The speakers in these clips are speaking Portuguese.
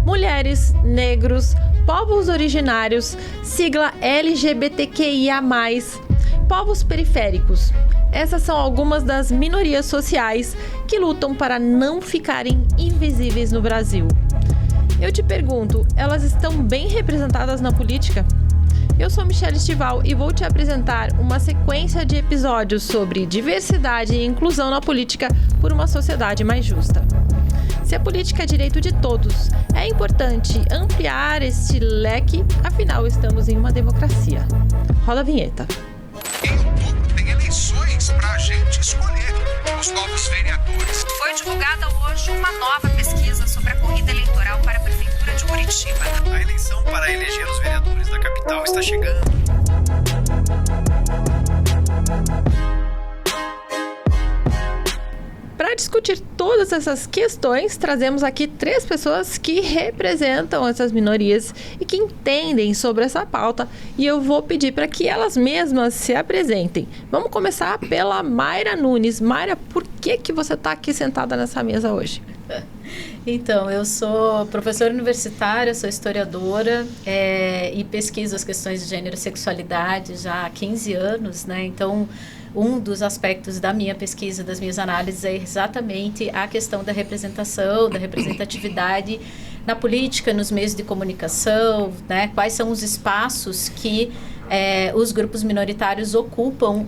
mulheres, negros, povos originários, sigla LGBTQIA+, povos periféricos. Essas são algumas das minorias sociais que lutam para não ficarem invisíveis no Brasil. Eu te pergunto, elas estão bem representadas na política? Eu sou Michelle Estival e vou te apresentar uma sequência de episódios sobre diversidade e inclusão na política por uma sociedade mais justa. Se a política é direito de todos, é importante ampliar este leque, afinal estamos em uma democracia. Roda a vinheta. Em outubro tem eleições para a gente escolher os novos vereadores. Foi divulgada hoje uma nova pesquisa sobre a corrida eleitoral para a Prefeitura de Curitiba. A eleição para eleger os vereadores da capital está chegando. Para discutir todas essas questões, trazemos aqui 3 pessoas que representam essas minorias e que entendem sobre essa pauta, e eu vou pedir para que elas mesmas se apresentem. Vamos começar pela Mayra Nunes. Mayra, por que você está aqui sentada nessa mesa hoje? Então, eu sou professora universitária, sou historiadora e pesquiso as questões de gênero e sexualidade já há 15 anos, né? Então, um dos aspectos da minha pesquisa, das minhas análises, é exatamente a questão da representação, da representatividade na política, nos meios de comunicação, né? Quais são os espaços que os grupos minoritários ocupam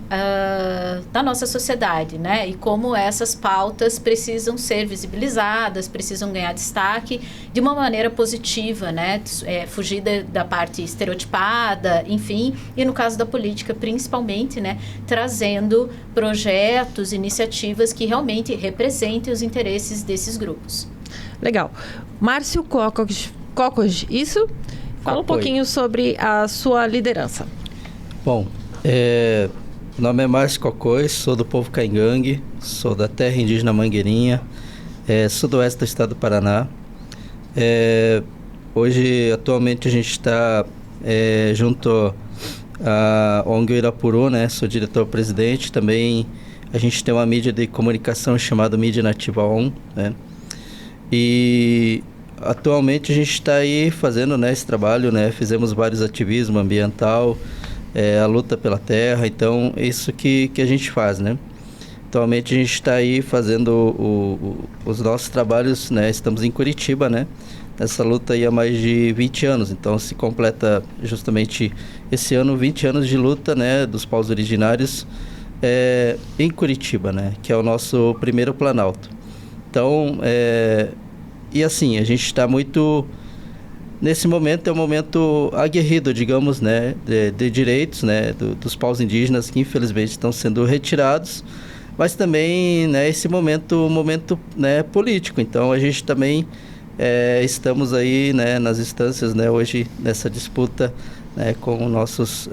na nossa sociedade, né? E como essas pautas precisam ser visibilizadas, precisam ganhar destaque de uma maneira positiva, né? Fugir da parte estereotipada, enfim, e no caso da política principalmente, né? Trazendo projetos, iniciativas que realmente representem os interesses desses grupos. Legal. Márcio Cocos, isso? Fala um pouquinho sobre a sua liderança. Bom, meu nome é Márcio Cocos, sou do povo Caingangue, sou da terra indígena Mangueirinha, sudoeste do estado do Paraná. Hoje, atualmente, a gente está junto à ONG Irapuru, né? Sou diretor-presidente. Também a gente tem uma mídia de comunicação chamada Mídia Nativa ON, né? E atualmente a gente está aí fazendo, né, esse trabalho, né? Fizemos vários ativismo ambiental, a luta pela terra, então isso que a gente faz, né? Atualmente a gente está aí fazendo os nossos trabalhos, né? Estamos em Curitiba, né? Nessa luta aí há mais de 20 anos, então se completa justamente esse ano 20 anos de luta, né? Dos povos originários em Curitiba, né? Que é o nosso primeiro Planalto. Então, e assim, a gente está muito... Nesse momento é um momento aguerrido, digamos, né, de direitos, né, dos povos indígenas que infelizmente estão sendo retirados, mas também, né, esse momento, né, político. Então a gente também estamos aí, né, nas instâncias, né, hoje nessa disputa, né, com nossos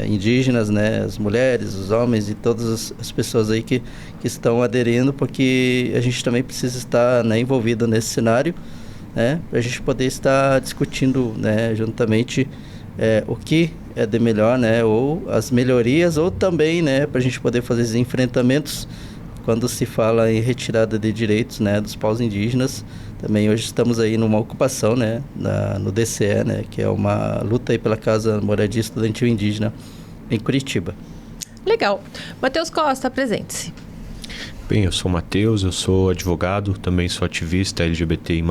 indígenas, né, as mulheres, os homens e todas as pessoas aí que estão aderindo, porque a gente também precisa estar, né, envolvido nesse cenário, né, para a gente poder estar discutindo, né, juntamente o que é de melhor, né, ou as melhorias, ou também, né, para a gente poder fazer esses enfrentamentos quando se fala em retirada de direitos, né, dos povos indígenas. Também hoje estamos aí numa ocupação, né, no DCE, né, que é uma luta aí pela Casa Moradia Estudantil Indígena em Curitiba. Legal. Matheus Costa, apresente-se. Bem, eu sou o Matheus, eu sou advogado, também sou ativista LGBTI+.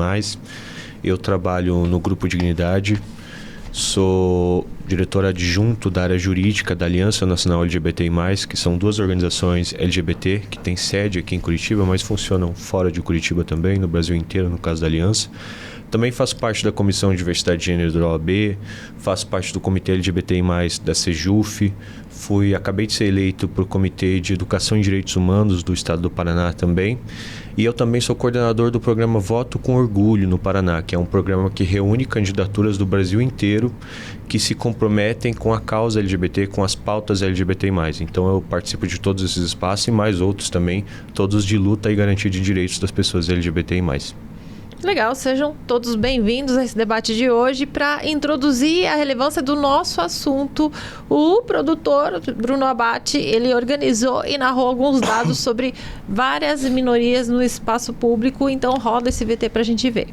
Eu trabalho no Grupo Dignidade, sou diretor adjunto da área jurídica da Aliança Nacional LGBTI+, que são 2 organizações LGBT que têm sede aqui em Curitiba, mas funcionam fora de Curitiba também, no Brasil inteiro, no caso da Aliança. Também faço parte da Comissão de Diversidade de Gênero da OAB, faço parte do Comitê LGBTI+, da SEJUF, acabei de ser eleito para o Comitê de Educação e Direitos Humanos do Estado do Paraná também, e eu também sou coordenador do programa Voto com Orgulho no Paraná, que é um programa que reúne candidaturas do Brasil inteiro que se comprometem com a causa LGBT, com as pautas LGBT+. Então eu participo de todos esses espaços e mais outros também, todos de luta e garantia de direitos das pessoas LGBT+. Legal, sejam todos bem-vindos a esse debate de hoje. Para introduzir a relevância do nosso assunto, o produtor Bruno Abate, ele organizou e narrou alguns dados sobre várias minorias no espaço público, então roda esse VT para a gente ver.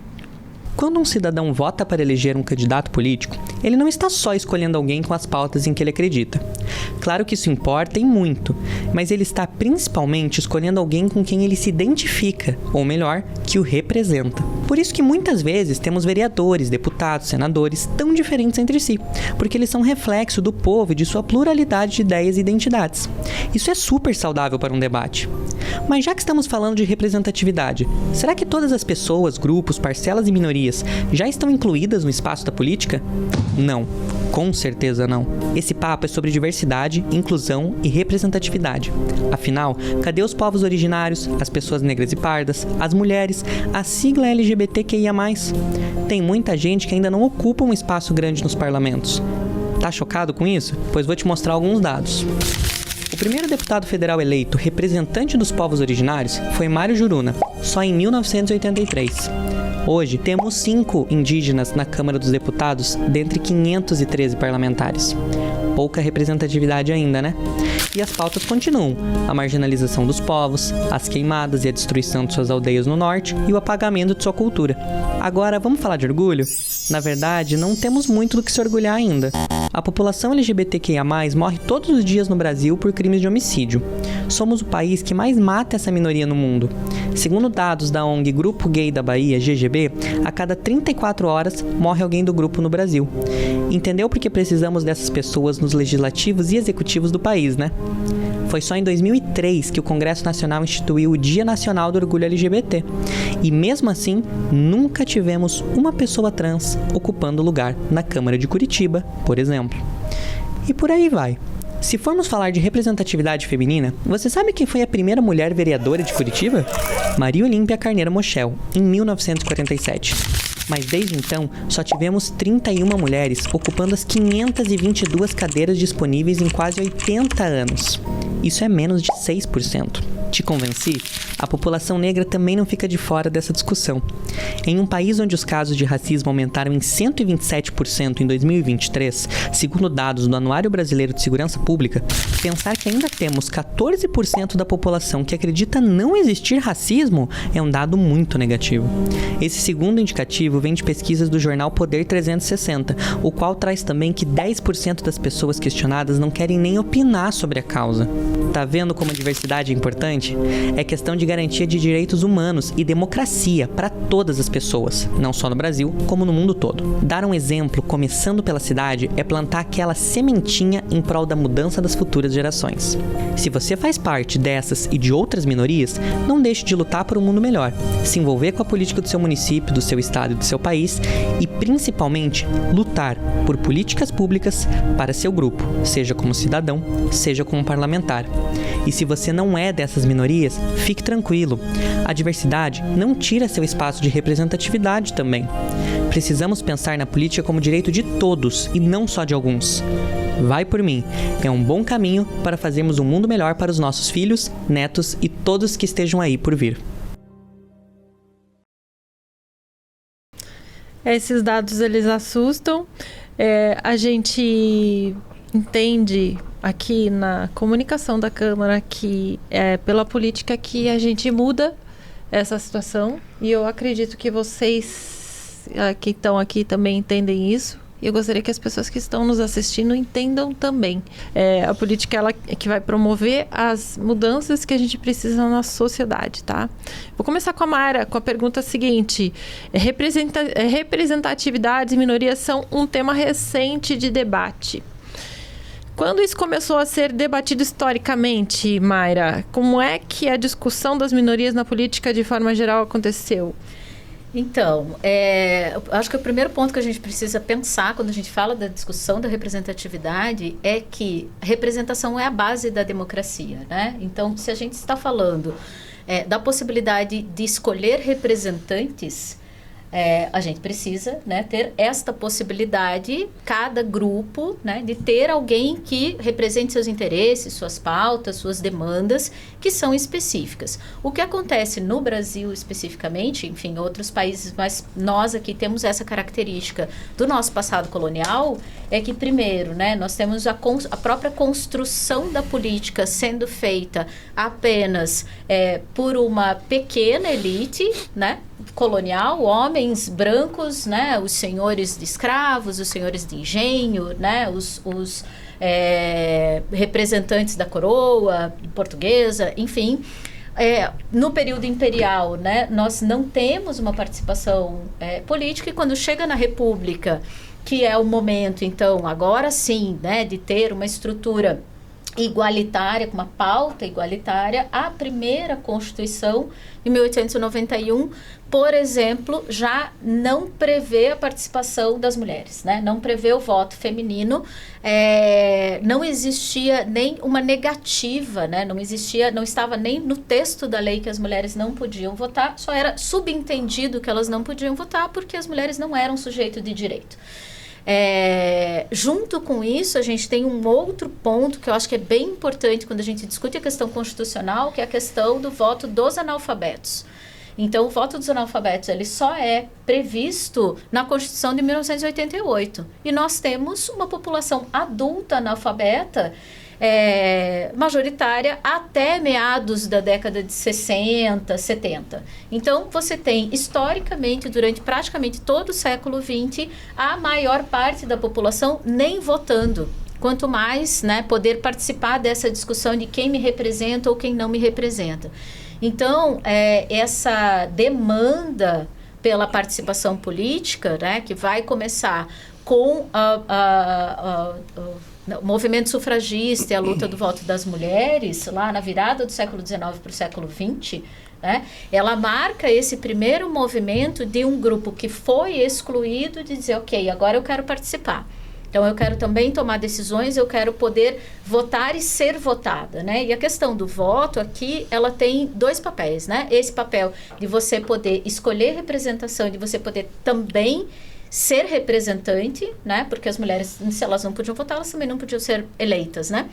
Quando um cidadão vota para eleger um candidato político, ele não está só escolhendo alguém com as pautas em que ele acredita. Claro que isso importa e muito, mas ele está principalmente escolhendo alguém com quem ele se identifica, ou melhor, que o representa. Por isso que muitas vezes temos vereadores, deputados, senadores tão diferentes entre si, porque eles são reflexo do povo e de sua pluralidade de ideias e identidades. Isso é super saudável para um debate. Mas já que estamos falando de representatividade, será que todas as pessoas, grupos, parcelas e minorias já estão incluídas no espaço da política? Não, com certeza não. Esse papo é sobre diversidade, inclusão e representatividade. Afinal, cadê os povos originários, as pessoas negras e pardas, as mulheres, a sigla LGBTQIA+? Tem muita gente que ainda não ocupa um espaço grande nos parlamentos. Tá chocado com isso? Pois vou te mostrar alguns dados. O primeiro deputado federal eleito representante dos povos originários foi Mário Juruna, só em 1983. Hoje, temos 5 indígenas na Câmara dos Deputados, dentre 513 parlamentares. Pouca representatividade ainda, né? E as pautas continuam. A marginalização dos povos, as queimadas e a destruição de suas aldeias no norte e o apagamento de sua cultura. Agora, vamos falar de orgulho? Na verdade, não temos muito do que se orgulhar ainda. A população LGBTQIA+, morre todos os dias no Brasil por crimes de homicídio. Somos o país que mais mata essa minoria no mundo. Segundo dados da ONG Grupo Gay da Bahia, GGB, a cada 34 horas morre alguém do grupo no Brasil. Entendeu por que precisamos dessas pessoas nos legislativos e executivos do país, né? Foi só em 2003 que o Congresso Nacional instituiu o Dia Nacional do Orgulho LGBT. E mesmo assim, nunca tivemos uma pessoa trans ocupando lugar na Câmara de Curitiba, por exemplo. E por aí vai. Se formos falar de representatividade feminina, você sabe quem foi a primeira mulher vereadora de Curitiba? Maria Olímpia Carneiro Moschel, em 1947. Mas desde então, só tivemos 31 mulheres ocupando as 522 cadeiras disponíveis em quase 80 anos. Isso é menos de 6%. Te convenci? A população negra também não fica de fora dessa discussão. Em um país onde os casos de racismo aumentaram em 127% em 2023, segundo dados do Anuário Brasileiro de Segurança Pública, pensar que ainda temos 14% da população que acredita não existir racismo é um dado muito negativo. Esse segundo indicativo vem de pesquisas do jornal Poder 360, o qual traz também que 10% das pessoas questionadas não querem nem opinar sobre a causa. Tá vendo como a diversidade é importante? É questão de garantia de direitos humanos e democracia para todas as pessoas, não só no Brasil, como no mundo todo. Dar um exemplo, começando pela cidade, é plantar aquela sementinha em prol da mudança das futuras gerações. Se você faz parte dessas e de outras minorias, não deixe de lutar por um mundo melhor, se envolver com a política do seu município, do seu estado e do seu país e, principalmente, lutar por políticas públicas para seu grupo, seja como cidadão, seja como parlamentar. E se você não é dessas minorias, fique tranquilo. A diversidade não tira seu espaço de representatividade também. Precisamos pensar na política como direito de todos e não só de alguns. Vai por mim. É um bom caminho para fazermos um mundo melhor para os nossos filhos, netos e todos que estejam aí por vir. Esses dados, eles assustam. A gente entende aqui na comunicação da Câmara que é pela política que a gente muda essa situação. E eu acredito que vocês que estão aqui também entendem isso. E eu gostaria que as pessoas que estão nos assistindo entendam também. A política ela que vai promover as mudanças que a gente precisa na sociedade, tá? Vou começar com a Mayra, com a pergunta seguinte. Representatividades e minorias são um tema recente de debate. Quando isso começou a ser debatido historicamente, Mayra, como é que a discussão das minorias na política de forma geral aconteceu? Então, acho que o primeiro ponto que a gente precisa pensar quando a gente fala da discussão da representatividade é que a representação é a base da democracia, né? Então, se a gente está falando da possibilidade de escolher representantes, a gente precisa, né, ter esta possibilidade, cada grupo, né, de ter alguém que represente seus interesses, suas pautas, suas demandas, que são específicas. O que acontece no Brasil especificamente, enfim, outros países, mas nós aqui temos essa característica do nosso passado colonial, é que primeiro, né, nós temos a própria construção da política sendo feita apenas por uma pequena elite, né, colonial, homens brancos, né, os senhores de escravos, os senhores de engenho, né, os representantes da coroa portuguesa, enfim. No período imperial, né, nós não temos uma participação política, e quando chega na República, que é o momento, então, agora sim, né, de ter uma estrutura igualitária, com uma pauta igualitária, a primeira Constituição, de 1891, por exemplo, já não prevê a participação das mulheres, né? Não prevê o voto feminino, não existia nem uma negativa, né? Não estava nem no texto da lei que as mulheres não podiam votar, só era subentendido que elas não podiam votar porque as mulheres não eram sujeito de direito. Junto com isso, a gente tem um outro ponto que eu acho que é bem importante quando a gente discute a questão constitucional, que é a questão do voto dos analfabetos. Então, o voto dos analfabetos, ele só é previsto na Constituição de 1988. E nós temos uma população adulta analfabeta majoritária até meados da década de 60, 70. Então, você tem, historicamente, durante praticamente todo o século XX, a maior parte da população nem votando. Quanto mais, né, poder participar dessa discussão de quem me representa ou quem não me representa. Então, essa demanda pela participação política, né, que vai começar com o movimento sufragista e a luta do voto das mulheres, lá na virada do século XIX para o século XX, né, ela marca esse primeiro movimento de um grupo que foi excluído de dizer, ok, agora eu quero participar. Então, eu quero também tomar decisões, eu quero poder votar e ser votada, né? E a questão do voto aqui, ela tem dois papéis, né? Esse papel de você poder escolher representação, de você poder também ser representante, né? Porque as mulheres, se elas não podiam votar, elas também não podiam ser eleitas, né?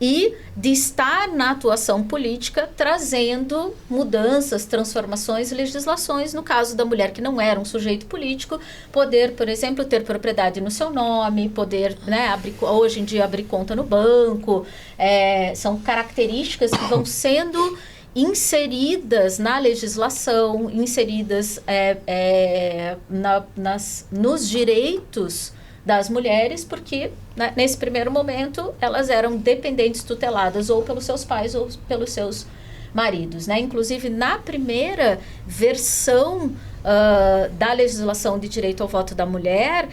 E de estar na atuação política trazendo mudanças, transformações e legislações, no caso da mulher que não era um sujeito político, poder, por exemplo, ter propriedade no seu nome, poder, né, hoje em dia abrir conta no banco, são características que vão sendo inseridas na legislação, inseridas nos direitos das mulheres, porque, né, nesse primeiro momento elas eram dependentes, tuteladas ou pelos seus pais ou pelos seus maridos, né? Inclusive, na primeira versão da legislação de direito ao voto da mulher,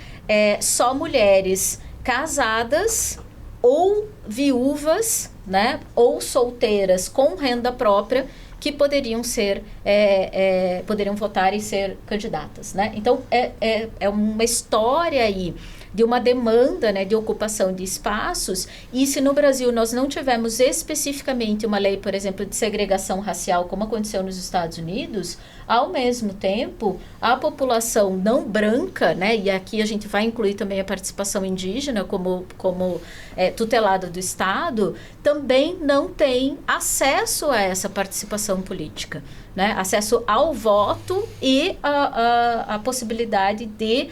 só mulheres casadas ou viúvas, né, ou solteiras com renda própria que poderiam ser poderiam votar e ser candidatas, né? Então, é uma história aí de uma demanda, né, de ocupação de espaços, e se no Brasil nós não tivermos especificamente uma lei, por exemplo, de segregação racial, como aconteceu nos Estados Unidos, ao mesmo tempo, a população não branca, né, e aqui a gente vai incluir também a participação indígena como tutelada do Estado, também não tem acesso a essa participação política, né, acesso ao voto e a possibilidade de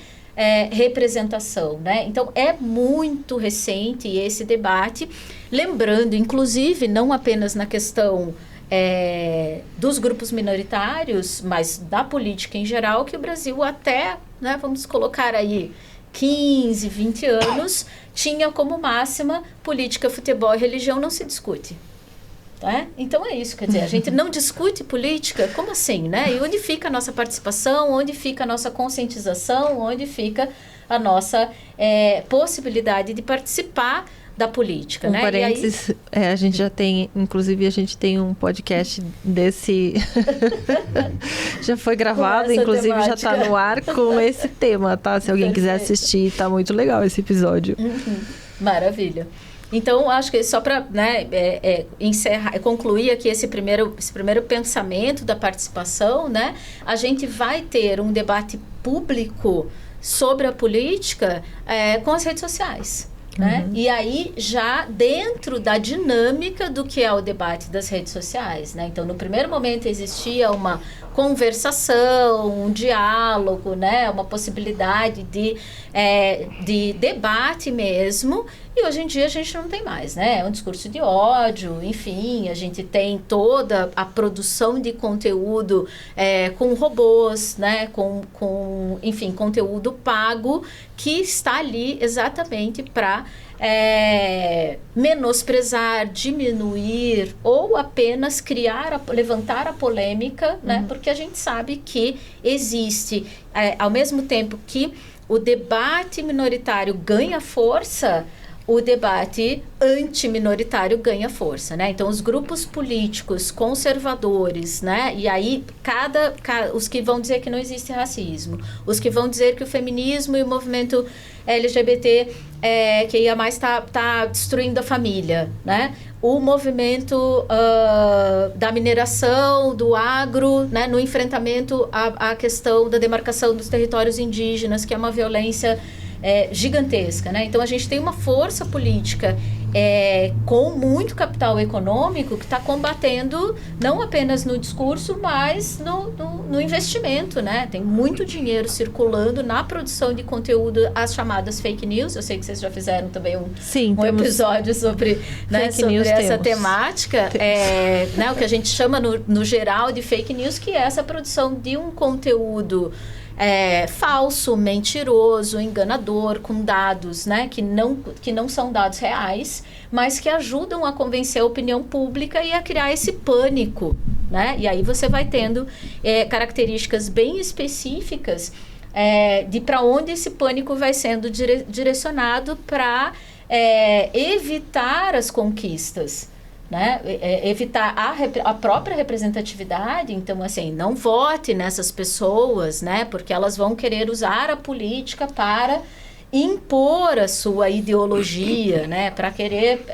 representação, né? Então, é muito recente esse debate, lembrando, inclusive, não apenas na questão dos grupos minoritários, mas da política em geral, que o Brasil até, né, vamos colocar aí, 15, 20 anos, tinha como máxima política, futebol e religião não se discute. Então é isso, quer dizer, a gente não discute política, como assim, né? E onde fica a nossa participação, onde fica a nossa conscientização, onde fica a nossa possibilidade de participar da política, né? Parênteses, e aí... a gente já tem, inclusive a gente tem um podcast desse, já foi gravado, inclusive temática. Já está no ar com esse tema, tá? Se alguém quiser assistir, tá muito legal esse episódio. Maravilha. Então, acho que só para, né, concluir aqui esse primeiro pensamento da participação, né, a gente vai ter um debate público sobre a política com as redes sociais. Né? E aí, já dentro da dinâmica do que é o debate das redes sociais, né? Então, no primeiro momento existia uma conversação, um diálogo, né? Uma possibilidade de debate mesmo, E hoje em dia a gente não tem mais, né? É um discurso de ódio, enfim, a gente tem toda a produção de conteúdo com robôs, né? Enfim, conteúdo pago que está ali exatamente para menosprezar, diminuir ou apenas levantar a polêmica, né? Porque a gente sabe que existe, ao mesmo tempo que o debate minoritário ganha força, o debate antiminoritário ganha força, né? Então, os grupos políticos conservadores, né? E aí, os que vão dizer que não existe racismo, os que vão dizer que o feminismo e o movimento LGBT que ia mais tá destruindo a família, né? O movimento da mineração, do agro, né? No enfrentamento à questão da demarcação dos territórios indígenas, que é uma violência gigantesca, né? Então, a gente tem uma força política com muito capital econômico que está combatendo não apenas no discurso, mas no investimento, né? Tem muito dinheiro circulando na produção de conteúdo, as chamadas fake news. Eu sei que vocês já fizeram também um episódio sobre, né, sobre essa temática, né, o que a gente chama no geral de fake news, que é essa produção de um conteúdo falso, mentiroso, enganador, com dados, né, que não são dados reais, mas que ajudam a convencer a opinião pública e a criar esse pânico, né? E aí você vai tendo características bem específicas de para onde esse pânico vai sendo direcionado para evitar as conquistas, né? Evitar a própria representatividade. Então, assim, não vote nessas pessoas, né? Porque elas vão querer usar a política para impor a sua ideologia, né? Para querer,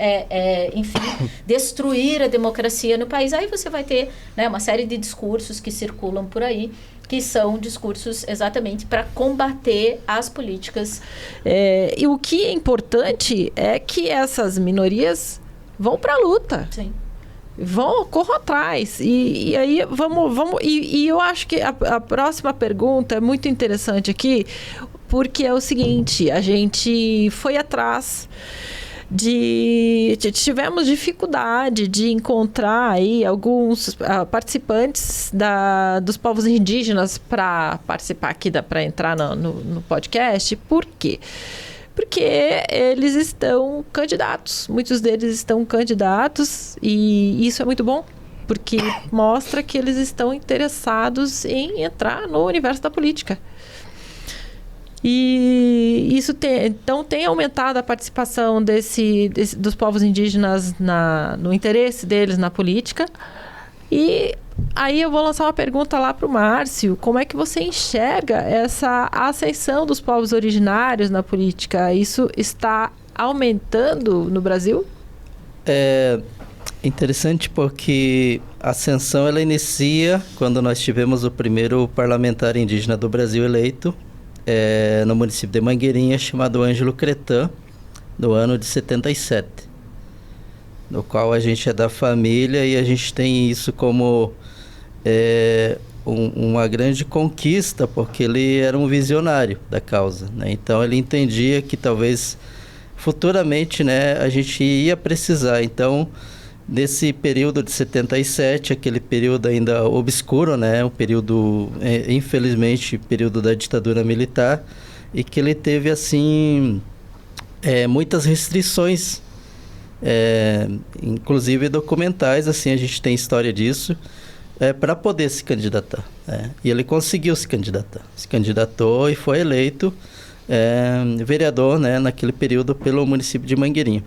enfim, destruir a democracia no país. Aí você vai ter, né, uma série de discursos que circulam por aí, que são discursos exatamente para combater as políticas. E o que é importante é que essas minorias vão para a luta. Sim. Corram atrás. E aí vamos. E eu acho que a próxima pergunta é muito interessante aqui, porque é o seguinte: a gente foi atrás tivemos dificuldade de encontrar aí alguns participantes dos povos indígenas para participar aqui, para entrar no podcast. Por quê? Porque eles estão candidatos, muitos deles estão candidatos, e isso é muito bom, porque mostra que eles estão interessados em entrar no universo da política. E isso tem aumentado a participação dos povos indígenas no interesse deles na política. E aí eu vou lançar uma pergunta lá para o Márcio: como é que você enxerga essa ascensão dos povos originários na política? Isso está aumentando no Brasil? É interessante porque a ascensão ela inicia quando nós tivemos o primeiro parlamentar indígena do Brasil eleito, no município de Mangueirinha, chamado Ângelo Cretan, no ano de 77. No qual a gente é da família e a gente tem isso como uma grande conquista, porque ele era um visionário da causa, né? Então ele entendia que talvez futuramente, né, a gente ia precisar. Então, nesse período de 77, aquele período ainda obscuro, né, um período, infelizmente, período da ditadura militar, e que ele teve, assim, muitas restrições, inclusive documentais, assim, a gente tem história disso, para poder se candidatar, né? E ele conseguiu se candidatar, se candidatou e foi eleito vereador, né, naquele período pelo município de Mangueirinha.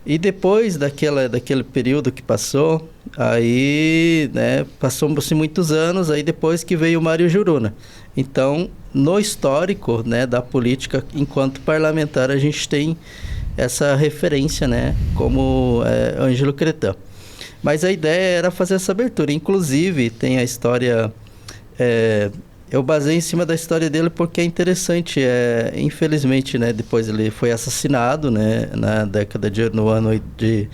E depois daquele período que passou, aí, né, passou-se muitos anos, aí depois que veio o Mário Juruna. Então, no histórico, né, da política, enquanto parlamentar, a gente tem essa referência, né, como Ângelo Cretan. Mas a ideia era fazer essa abertura. Inclusive, tem a história... eu basei em cima da história dele porque é interessante. Infelizmente, né, depois ele foi assassinado, né, no ano de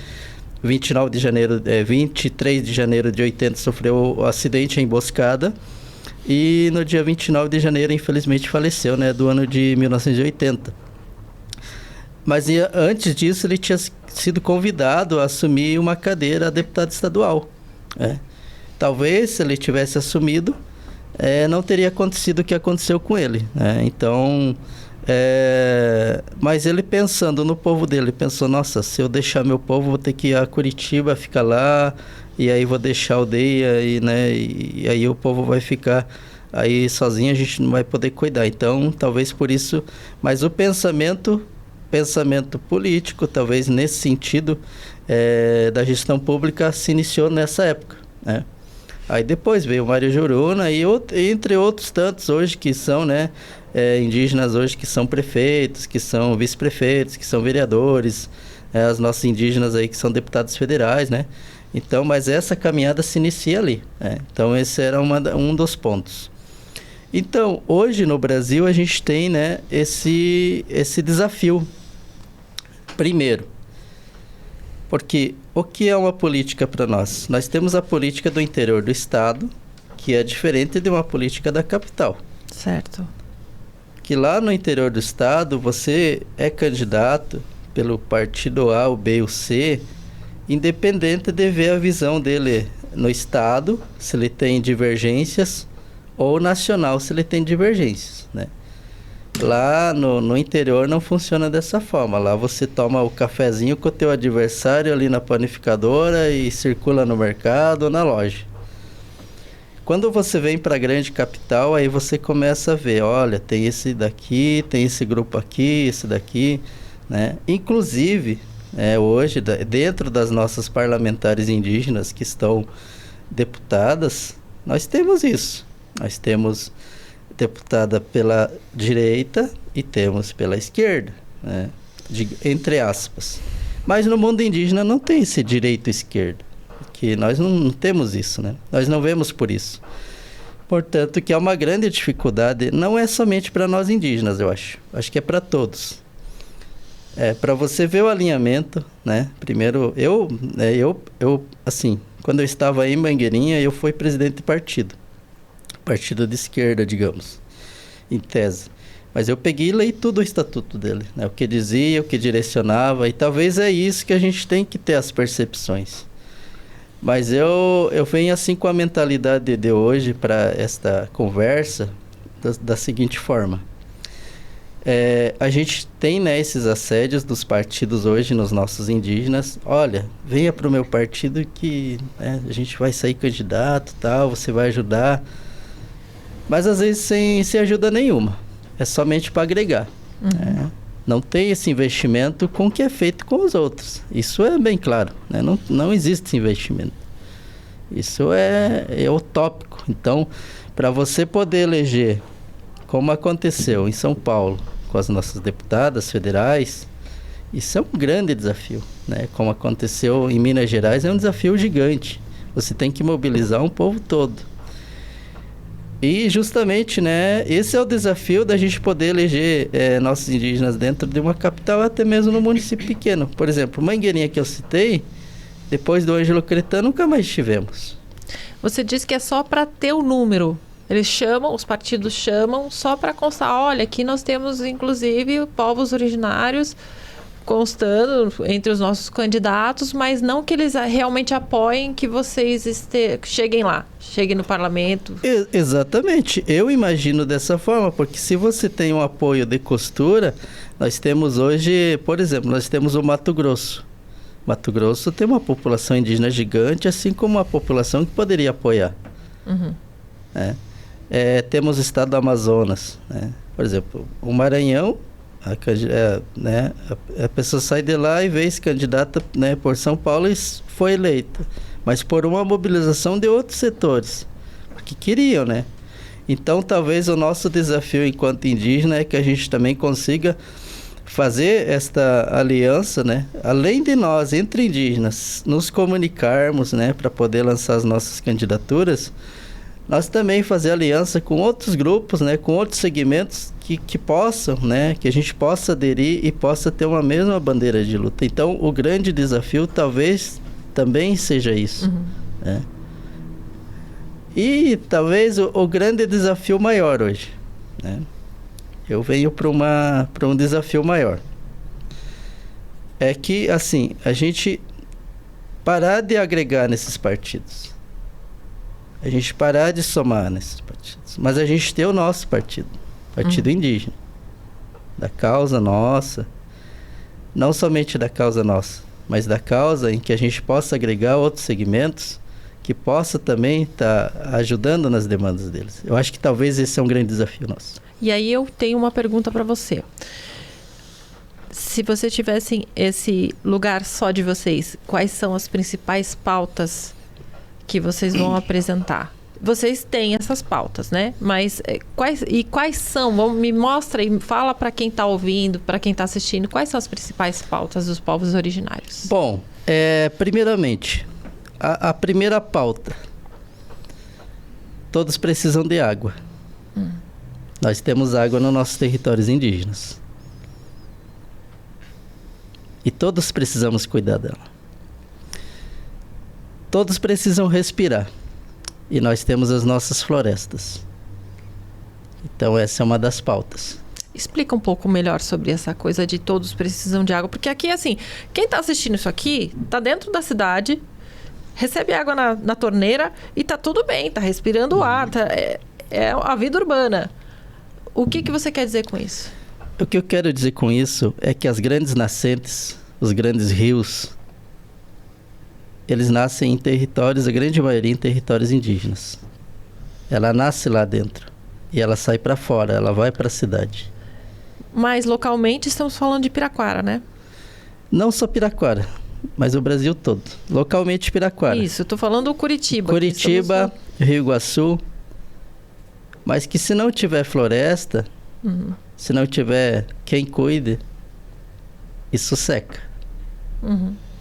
23 de janeiro de 80, sofreu um acidente, emboscada. E no dia 29 de janeiro, infelizmente, faleceu, né, do ano de 1980. Mas antes disso ele tinha sido convidado a assumir uma cadeira a deputado estadual. Talvez, se ele tivesse assumido, não teria acontecido o que aconteceu com ele. Então, mas ele pensando no povo dele, pensou, nossa, se eu deixar meu povo, vou ter que ir a Curitiba, ficar lá, e aí vou deixar a aldeia, e aí o povo vai ficar aí sozinho, a gente não vai poder cuidar. Então, talvez por isso, mas o pensamento político, talvez nesse sentido, da gestão pública se iniciou nessa época, né? Aí depois veio o Mário Joruna e entre outros tantos hoje que são, né, indígenas hoje que são prefeitos, que são vice-prefeitos, que são vereadores, as nossas indígenas aí que são deputados federais, né? Então, mas essa caminhada se inicia ali, né? Então esse era um dos pontos. Então, hoje no Brasil a gente tem, né, esse desafio. Primeiro, porque o que é uma política para nós? Nós temos a política do interior do estado, que é diferente de uma política da capital. Certo. Que lá no interior do estado, você é candidato pelo partido A, o B ou C, independente de ver a visão dele no estado, se ele tem divergências, ou nacional, se ele tem divergências, né? Lá no interior não funciona dessa forma. Lá você toma o cafezinho com o teu adversário ali na panificadora e circula no mercado ou na loja. Quando você vem para a grande capital, aí você começa a ver, olha, tem esse daqui, tem esse grupo aqui, esse daqui, né? Inclusive, hoje, dentro das nossas parlamentares indígenas que estão deputadas, nós temos isso. Nós temos deputada pela direita e temos pela esquerda, né? Entre aspas. Mas no mundo indígena não tem esse direito e esquerda, que nós não temos isso, né? Nós não vemos por isso. Portanto, que é uma grande dificuldade, não é somente para nós indígenas, eu acho. Acho que é para todos. Para você ver o alinhamento, né? Primeiro, eu assim, quando eu estava em Mangueirinha, eu fui presidente de partido de esquerda, digamos, em tese. Mas eu peguei e li tudo o estatuto dele, né? O que dizia, o que direcionava, e talvez é isso que a gente tem que ter as percepções. Mas eu venho assim com a mentalidade de hoje para esta conversa da seguinte forma. A gente tem, né, esses assédios dos partidos hoje nos nossos indígenas. Olha, venha para o meu partido que, né, a gente vai sair candidato, tal, você vai ajudar. Mas às vezes sem ajuda nenhuma. É somente para agregar. Não tem esse investimento com o que é feito com os outros. Isso é bem claro, né? Não existe esse investimento. Isso é utópico. Então, para você poder eleger, como aconteceu em São Paulo, com as nossas deputadas federais, isso é um grande desafio, né? Como aconteceu em Minas Gerais, é um desafio gigante. Você tem que mobilizar um povo todo. E justamente, né, esse é o desafio da gente poder eleger nossos indígenas dentro de uma capital, até mesmo no município pequeno. Por exemplo, Mangueirinha que eu citei, depois do Ângelo Cretano, nunca mais tivemos. Você disse que é só para ter o número. Eles chamam, os partidos chamam só para constar. Olha, aqui nós temos inclusive povos originários constando entre os nossos candidatos, mas não que eles realmente apoiem que vocês cheguem lá, cheguem no parlamento. Exatamente, eu imagino dessa forma, porque se você tem um apoio de costura, nós temos hoje, por exemplo, nós temos o Mato Grosso. Mato Grosso tem uma população indígena gigante, assim como uma população que poderia apoiar. Temos o estado do Amazonas, né? Por exemplo, o Maranhão, a pessoa sai de lá e vê esse candidata, né, por São Paulo e foi eleita, mas por uma mobilização de outros setores que queriam, né? Então talvez o nosso desafio enquanto indígena é que a gente também consiga fazer esta aliança, né, além de nós entre indígenas nos comunicarmos, né, para poder lançar as nossas candidaturas, nós também fazer aliança com outros grupos, né, com outros segmentos que possam, né, que a gente possa aderir e possa ter uma mesma bandeira de luta. Então, o grande desafio talvez também seja isso, né? E talvez o grande desafio maior hoje, né? Eu venho para um desafio maior. é que, assim, a gente parar de agregar nesses partidos. A gente parar de somar nesses partidos. Mas a gente ter o nosso partido, Partido Indígena. Da causa nossa. Não somente da causa nossa, mas da causa em que a gente possa agregar outros segmentos que possa também estar ajudando nas demandas deles. Eu acho que talvez esse é um grande desafio nosso. E aí eu tenho uma pergunta para você. Se você tivesse esse lugar só de vocês, quais são as principais pautas que vocês vão apresentar? Vocês têm essas pautas, né? Mas quais são? Me mostra e fala para quem está ouvindo, para quem está assistindo, quais são as principais pautas dos povos originários? Bom, primeiramente, a primeira pauta. Todos precisam de água. Nós temos água nos nossos territórios indígenas. E todos precisamos cuidar dela. Todos precisam respirar. E nós temos as nossas florestas. Então essa é uma das pautas. Explica um pouco melhor sobre essa coisa de todos precisam de água. Porque aqui, assim, quem está assistindo isso aqui, está dentro da cidade, recebe água na torneira e está tudo bem, está respirando o ar, é a vida urbana. O que você quer dizer com isso? O que eu quero dizer com isso é que as grandes nascentes, os grandes rios, eles nascem em territórios, a grande maioria em territórios indígenas. Ela nasce lá dentro e ela sai para fora, ela vai para a cidade. Mas localmente estamos falando de Piraquara, né? Não só Piraquara, mas o Brasil todo. Localmente Piraquara. Isso, eu estou falando Curitiba. Curitiba, Rio Iguaçu. Mas que se não tiver floresta, se não tiver quem cuide, isso seca.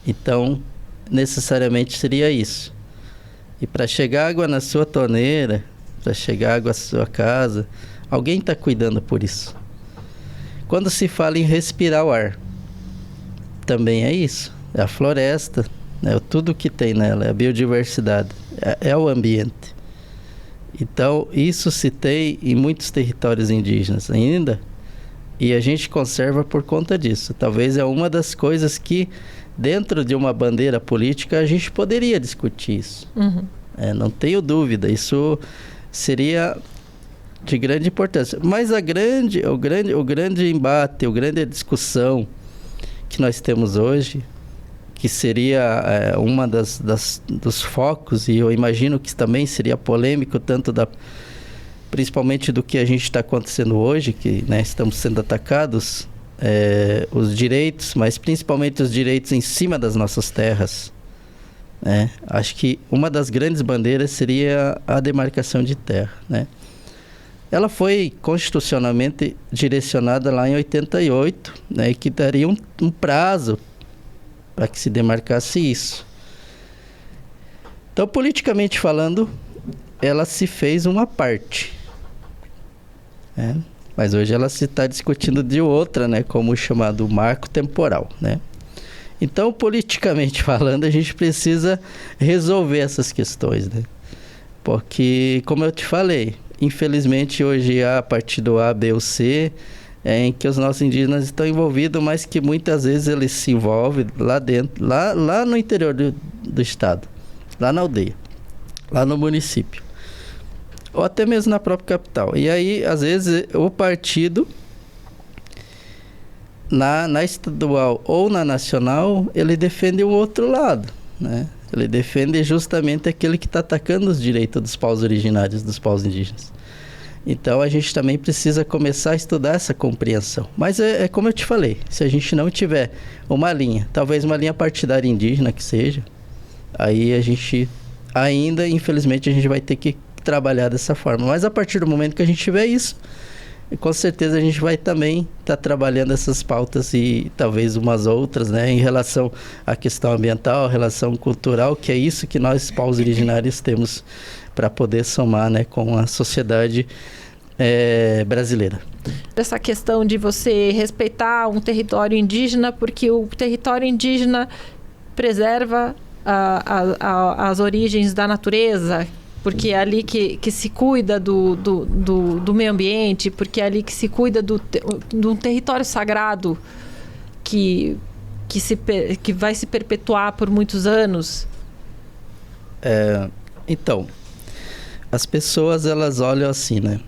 Então, necessariamente seria isso. E para chegar água na sua torneira, para chegar água à sua casa, alguém está cuidando por isso. Quando se fala em respirar o ar, também é isso. É a floresta, né? Tudo que tem nela, é a biodiversidade, é o ambiente. Então, isso se tem em muitos territórios indígenas ainda, e a gente conserva por conta disso. Talvez é uma das coisas que, dentro de uma bandeira política, a gente poderia discutir isso. Não tenho dúvida, isso seria de grande importância. Mas o grande embate, a grande discussão que nós temos hoje, que seria uma dos focos, e eu imagino que também seria polêmico, principalmente do que a gente está acontecendo hoje, que, né, estamos sendo atacados, os direitos, mas principalmente os direitos em cima das nossas terras. Né? Acho que uma das grandes bandeiras seria a demarcação de terra. Né? Ela foi constitucionalmente direcionada lá em 88, né, e que daria um prazo para que se demarcasse isso. Então, politicamente falando, ela se fez uma parte. Né? Mas hoje ela se está discutindo de outra, né, como o chamado marco temporal. Né? Então, politicamente falando, a gente precisa resolver essas questões. Né? Porque, como eu te falei, infelizmente hoje há partido A, B ou C, em que os nossos indígenas estão envolvidos, mas que muitas vezes eles se envolvem lá dentro, lá no interior do estado, lá na aldeia, lá no município, ou até mesmo na própria capital. E aí, às vezes, o partido, na estadual ou na nacional, ele defende o outro lado, né? Ele defende justamente aquele que está atacando os direitos dos povos originários, dos povos indígenas. Então, a gente também precisa começar a estudar essa compreensão. Mas é como eu te falei, se a gente não tiver uma linha, talvez uma linha partidária indígena que seja, aí a gente ainda, infelizmente, a gente vai ter que trabalhar dessa forma. Mas a partir do momento que a gente tiver isso, com certeza a gente vai também estar trabalhando essas pautas e talvez umas outras, né, em relação à questão ambiental, à relação cultural, que é isso que nós, povos originários, temos para poder somar, né, com a sociedade brasileira. Essa questão de você respeitar um território indígena, porque o território indígena preserva as origens da natureza, porque é ali que se cuida do meio ambiente, porque é ali que se cuida de um território sagrado que que vai se perpetuar por muitos anos? Então, as pessoas, elas olham assim, né?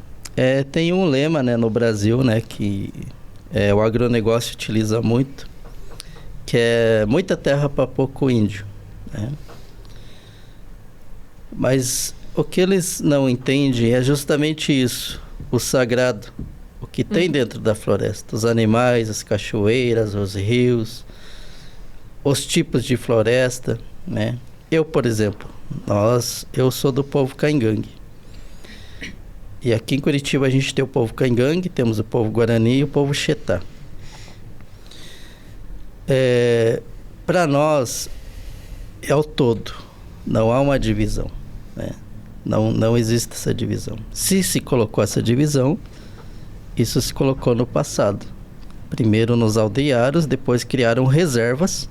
Tem um lema, né, no Brasil, né, que o agronegócio utiliza muito, que é muita terra para pouco índio, né? Mas o que eles não entendem é justamente isso, o sagrado, o que tem dentro da floresta, os animais, as cachoeiras, os rios, os tipos de floresta, né? Eu, por exemplo, eu sou do povo Caingangue. E aqui em Curitiba a gente tem o povo Caingangue, temos o povo Guarani e o povo Xetá. Para nós é o todo, não há uma divisão, né? Não existe essa divisão. Se colocou essa divisão, isso se colocou no passado. Primeiro nos aldeários, depois criaram reservas,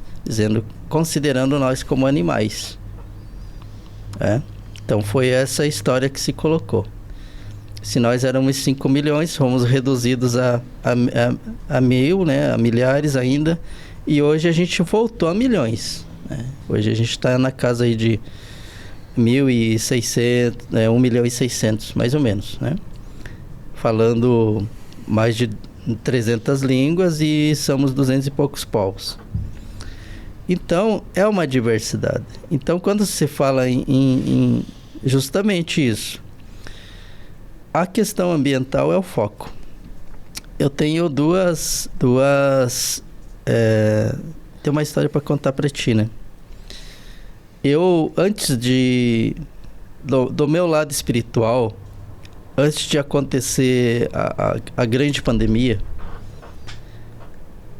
considerando nós como animais. Então foi essa a história que se colocou. Se nós éramos 5 milhões, fomos reduzidos a 1.000, né, a milhares ainda, e hoje a gente voltou a milhões, né? Hoje a gente está na casa aí de 1.600, 1.600.000, mais ou menos, né? Falando mais de 300 línguas e somos 200 e poucos povos. Então, é uma diversidade. Então, quando se fala em justamente isso, a questão ambiental é o foco. Eu tenho tem uma história para contar para ti, né? Eu, antes do meu lado espiritual, antes de acontecer a grande pandemia,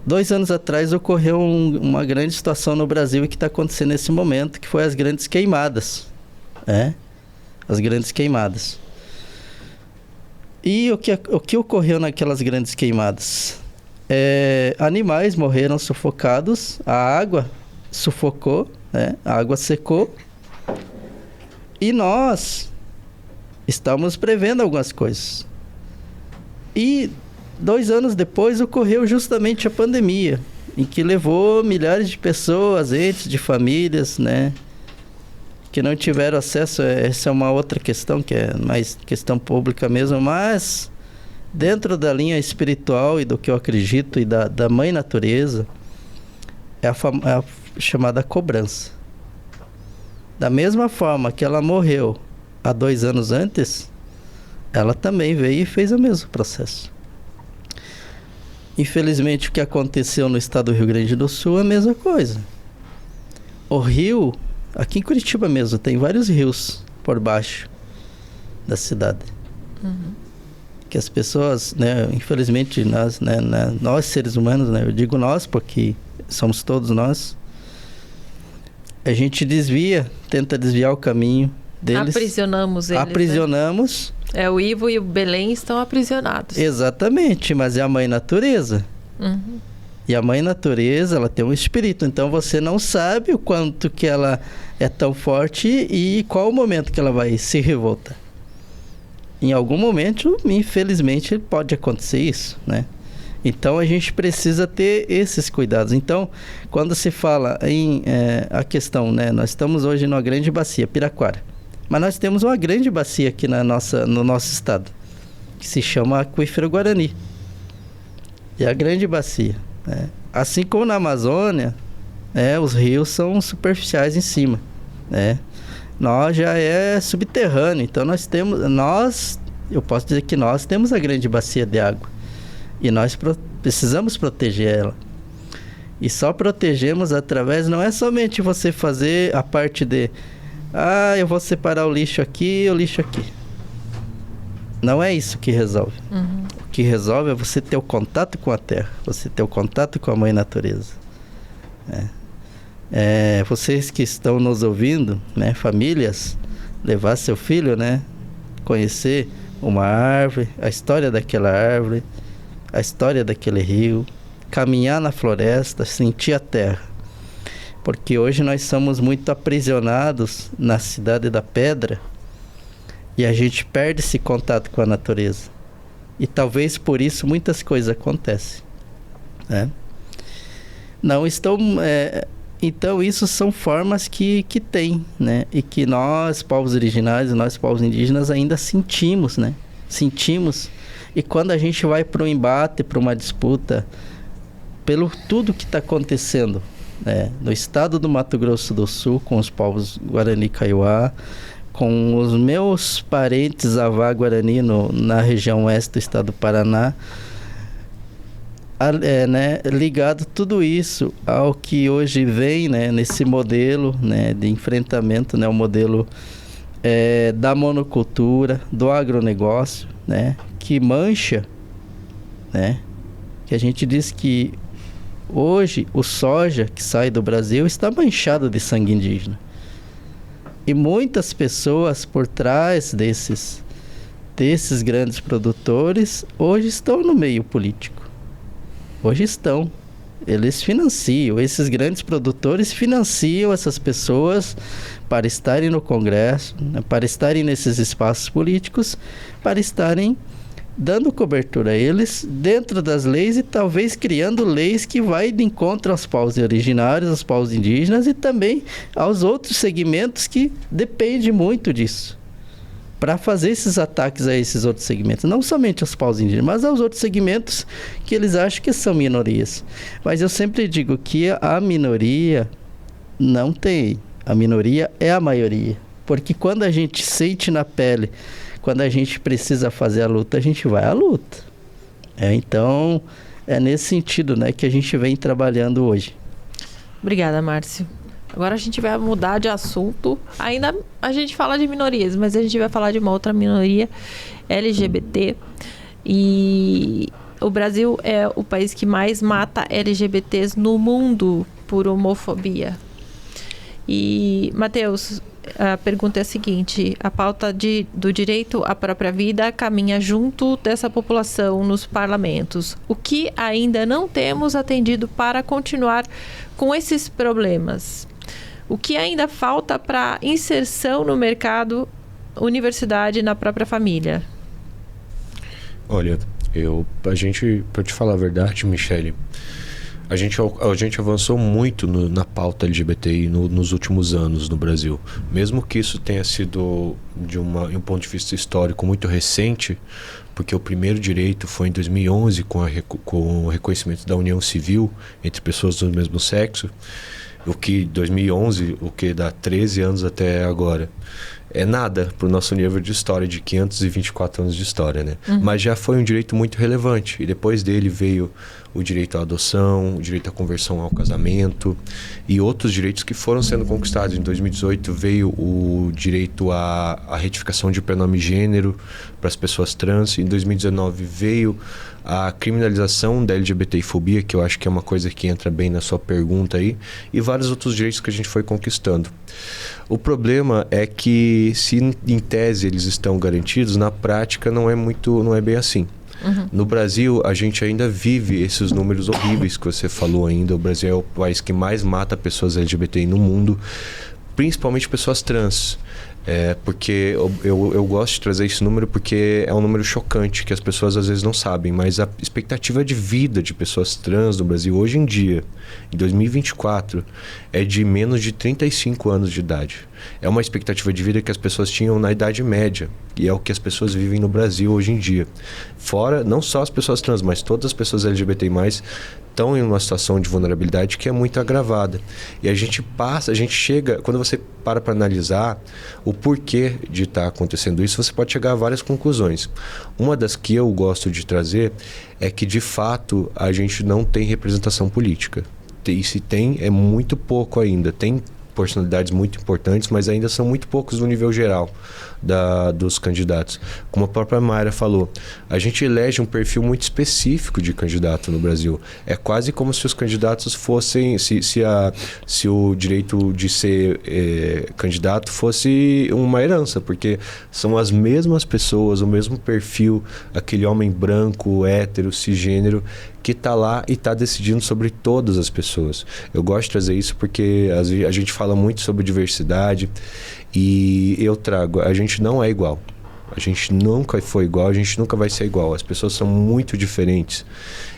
2 anos atrás ocorreu uma grande situação no Brasil e que está acontecendo nesse momento, que foi as grandes queimadas, né? As grandes queimadas. E o que ocorreu naquelas grandes queimadas? Animais morreram sufocados, a água sufocou, né? A água secou, e nós estamos prevendo algumas coisas. E 2 anos depois ocorreu justamente a pandemia, em que levou milhares de pessoas, entes de famílias, né, que não tiveram acesso. Essa é uma outra questão, que é mais questão pública mesmo, mas dentro da linha espiritual e do que eu acredito e da mãe natureza, é a chamada cobrança. Da mesma forma que ela morreu há 2 anos antes, ela também veio e fez o mesmo processo. Infelizmente, o que aconteceu no estado do Rio Grande do Sul é a mesma coisa. O rio, aqui em Curitiba mesmo, tem vários rios por baixo da cidade. Que as pessoas, né, infelizmente, nós seres humanos, né, eu digo nós porque somos todos nós, a gente tenta desviar o caminho deles. Aprisionamos eles. Aprisionamos. Né? O Ivo e o Belém estão aprisionados. Exatamente, mas é a mãe natureza. E a mãe natureza, ela tem um espírito, então você não sabe o quanto que ela é tão forte e qual o momento que ela vai se revoltar. Em algum momento, infelizmente, pode acontecer isso, né? Então a gente precisa ter esses cuidados. Então, quando se fala em a questão, né? Nós estamos hoje numa grande bacia, Piraquara. Mas nós temos uma grande bacia aqui no nosso estado, que se chama Aquífero Guarani. E a grande bacia, né? Assim como na Amazônia, os rios são superficiais em cima, né? Nós já é subterrâneo, então eu posso dizer que nós temos a grande bacia de água. E nós precisamos proteger ela. E só protegemos através, não é somente você fazer a parte de eu vou separar o lixo aqui e o lixo aqui. Não é isso que resolve. O que resolve é você ter o contato com a terra, você ter o contato com a mãe natureza. Vocês que estão nos ouvindo, né, famílias, levar seu filho, né, conhecer uma árvore, a história daquela árvore, a história daquele rio, caminhar na floresta, sentir a terra. Porque hoje nós somos muito aprisionados na cidade da pedra e a gente perde esse contato com a natureza. E talvez por isso muitas coisas acontecem, né? não estão... Então, isso são formas que tem, né? E que nós, povos originários, nós, povos indígenas, ainda sentimos, né? Sentimos. E quando a gente vai para um embate, para uma disputa, pelo tudo que está acontecendo, né? No estado do Mato Grosso do Sul, com os povos Guarani e Kaiowá, com os meus parentes Avá Guarani na região oeste do estado do Paraná, né, ligado tudo isso ao que hoje vem, né, nesse modelo, né, de enfrentamento, né, o modelo da monocultura, do agronegócio, né, que mancha, né, que a gente diz que hoje o soja que sai do Brasil está manchado de sangue indígena. E muitas pessoas por trás desses grandes produtores hoje estão no meio político. Hoje estão. Eles financiam, esses grandes produtores financiam essas pessoas para estarem no Congresso, né, para estarem nesses espaços políticos, para estarem dando cobertura a eles dentro das leis e talvez criando leis que vai de encontro aos povos originários, aos povos indígenas e também aos outros segmentos que dependem muito disso, para fazer esses ataques a esses outros segmentos, não somente aos povos indígenas, mas aos outros segmentos que eles acham que são minorias. Mas eu sempre digo que a minoria não tem, a minoria é a maioria, porque quando a gente sente na pele, quando a gente precisa fazer a luta, a gente vai à luta. Então, é nesse sentido, né, que a gente vem trabalhando hoje. Obrigada, Márcio. Agora a gente vai mudar de assunto. Ainda a gente fala de minorias, mas a gente vai falar de uma outra minoria, LGBT. E o Brasil é o país que mais mata LGBTs no mundo por homofobia. E, Matheus, a pergunta é a seguinte: a pauta do direito à própria vida caminha junto dessa população nos parlamentos. O que ainda não temos atendido para continuar com esses problemas? O que ainda falta para inserção no mercado, universidade, na própria família? Olha, para te falar a verdade, Michele, a gente avançou muito na pauta LGBTI nos últimos anos no Brasil. Mesmo que isso tenha sido de um ponto de vista histórico muito recente, porque o primeiro direito foi em 2011 com o reconhecimento da união civil entre pessoas do mesmo sexo. O que 2011, o que dá 13 anos até agora, é nada para o nosso nível de história de 524 anos de história, né? Uhum. Mas já foi um direito muito relevante. E depois dele veio o direito à adoção, o direito à conversão ao casamento e outros direitos que foram sendo conquistados. Em 2018 veio o direito à retificação de pronome gênero para as pessoas trans. Em 2019 veio a criminalização da LGBTfobia, que eu acho que é uma coisa que entra bem na sua pergunta aí, e vários outros direitos que a gente foi conquistando. O problema é que, se em tese eles estão garantidos, na prática não é bem assim. Uhum. No Brasil, a gente ainda vive esses números horríveis que você falou ainda. O Brasil é o país que mais mata pessoas LGBTI no mundo, principalmente pessoas trans. Porque eu gosto de trazer esse número porque é um número chocante, que as pessoas às vezes não sabem, mas a expectativa de vida de pessoas trans no Brasil hoje em dia, em 2024, é de menos de 35 anos de idade. É uma expectativa de vida que as pessoas tinham na Idade Média, e é o que as pessoas vivem no Brasil hoje em dia. Fora, não só as pessoas trans, mas todas as pessoas LGBTI+, estão em uma situação de vulnerabilidade que é muito agravada. E a gente chega, quando você para analisar o porquê de estar acontecendo isso, você pode chegar a várias conclusões. Uma das que eu gosto de trazer é que, de fato, a gente não tem representação política. E se tem, é muito pouco ainda. Tem personalidades muito importantes, mas ainda são muito poucos no nível geral dos candidatos. Como a própria Mayra falou, a gente elege um perfil muito específico de candidato no Brasil. É quase como se os candidatos fossem, se o direito de ser candidato fosse uma herança, porque são as mesmas pessoas, o mesmo perfil, aquele homem branco, hétero, cisgênero, que está lá e está decidindo sobre todas as pessoas. Eu gosto de trazer isso porque a gente fala muito sobre diversidade e eu trago, a gente não é igual. A gente nunca foi igual, a gente nunca vai ser igual. As pessoas são muito diferentes.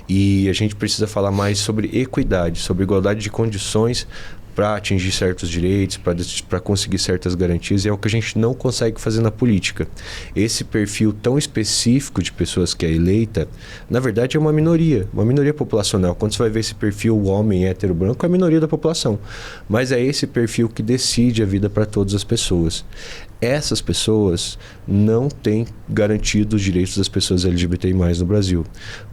E a gente precisa falar mais sobre equidade, sobre igualdade de condições para atingir certos direitos, para conseguir certas garantias, e é o que a gente não consegue fazer na política. Esse perfil tão específico de pessoas que é eleita, na verdade é uma minoria populacional. Quando você vai ver esse perfil, o homem hétero branco, é a minoria da população. Mas é esse perfil que decide a vida para todas as pessoas. Essas pessoas não têm garantido os direitos das pessoas LGBTI+, no Brasil.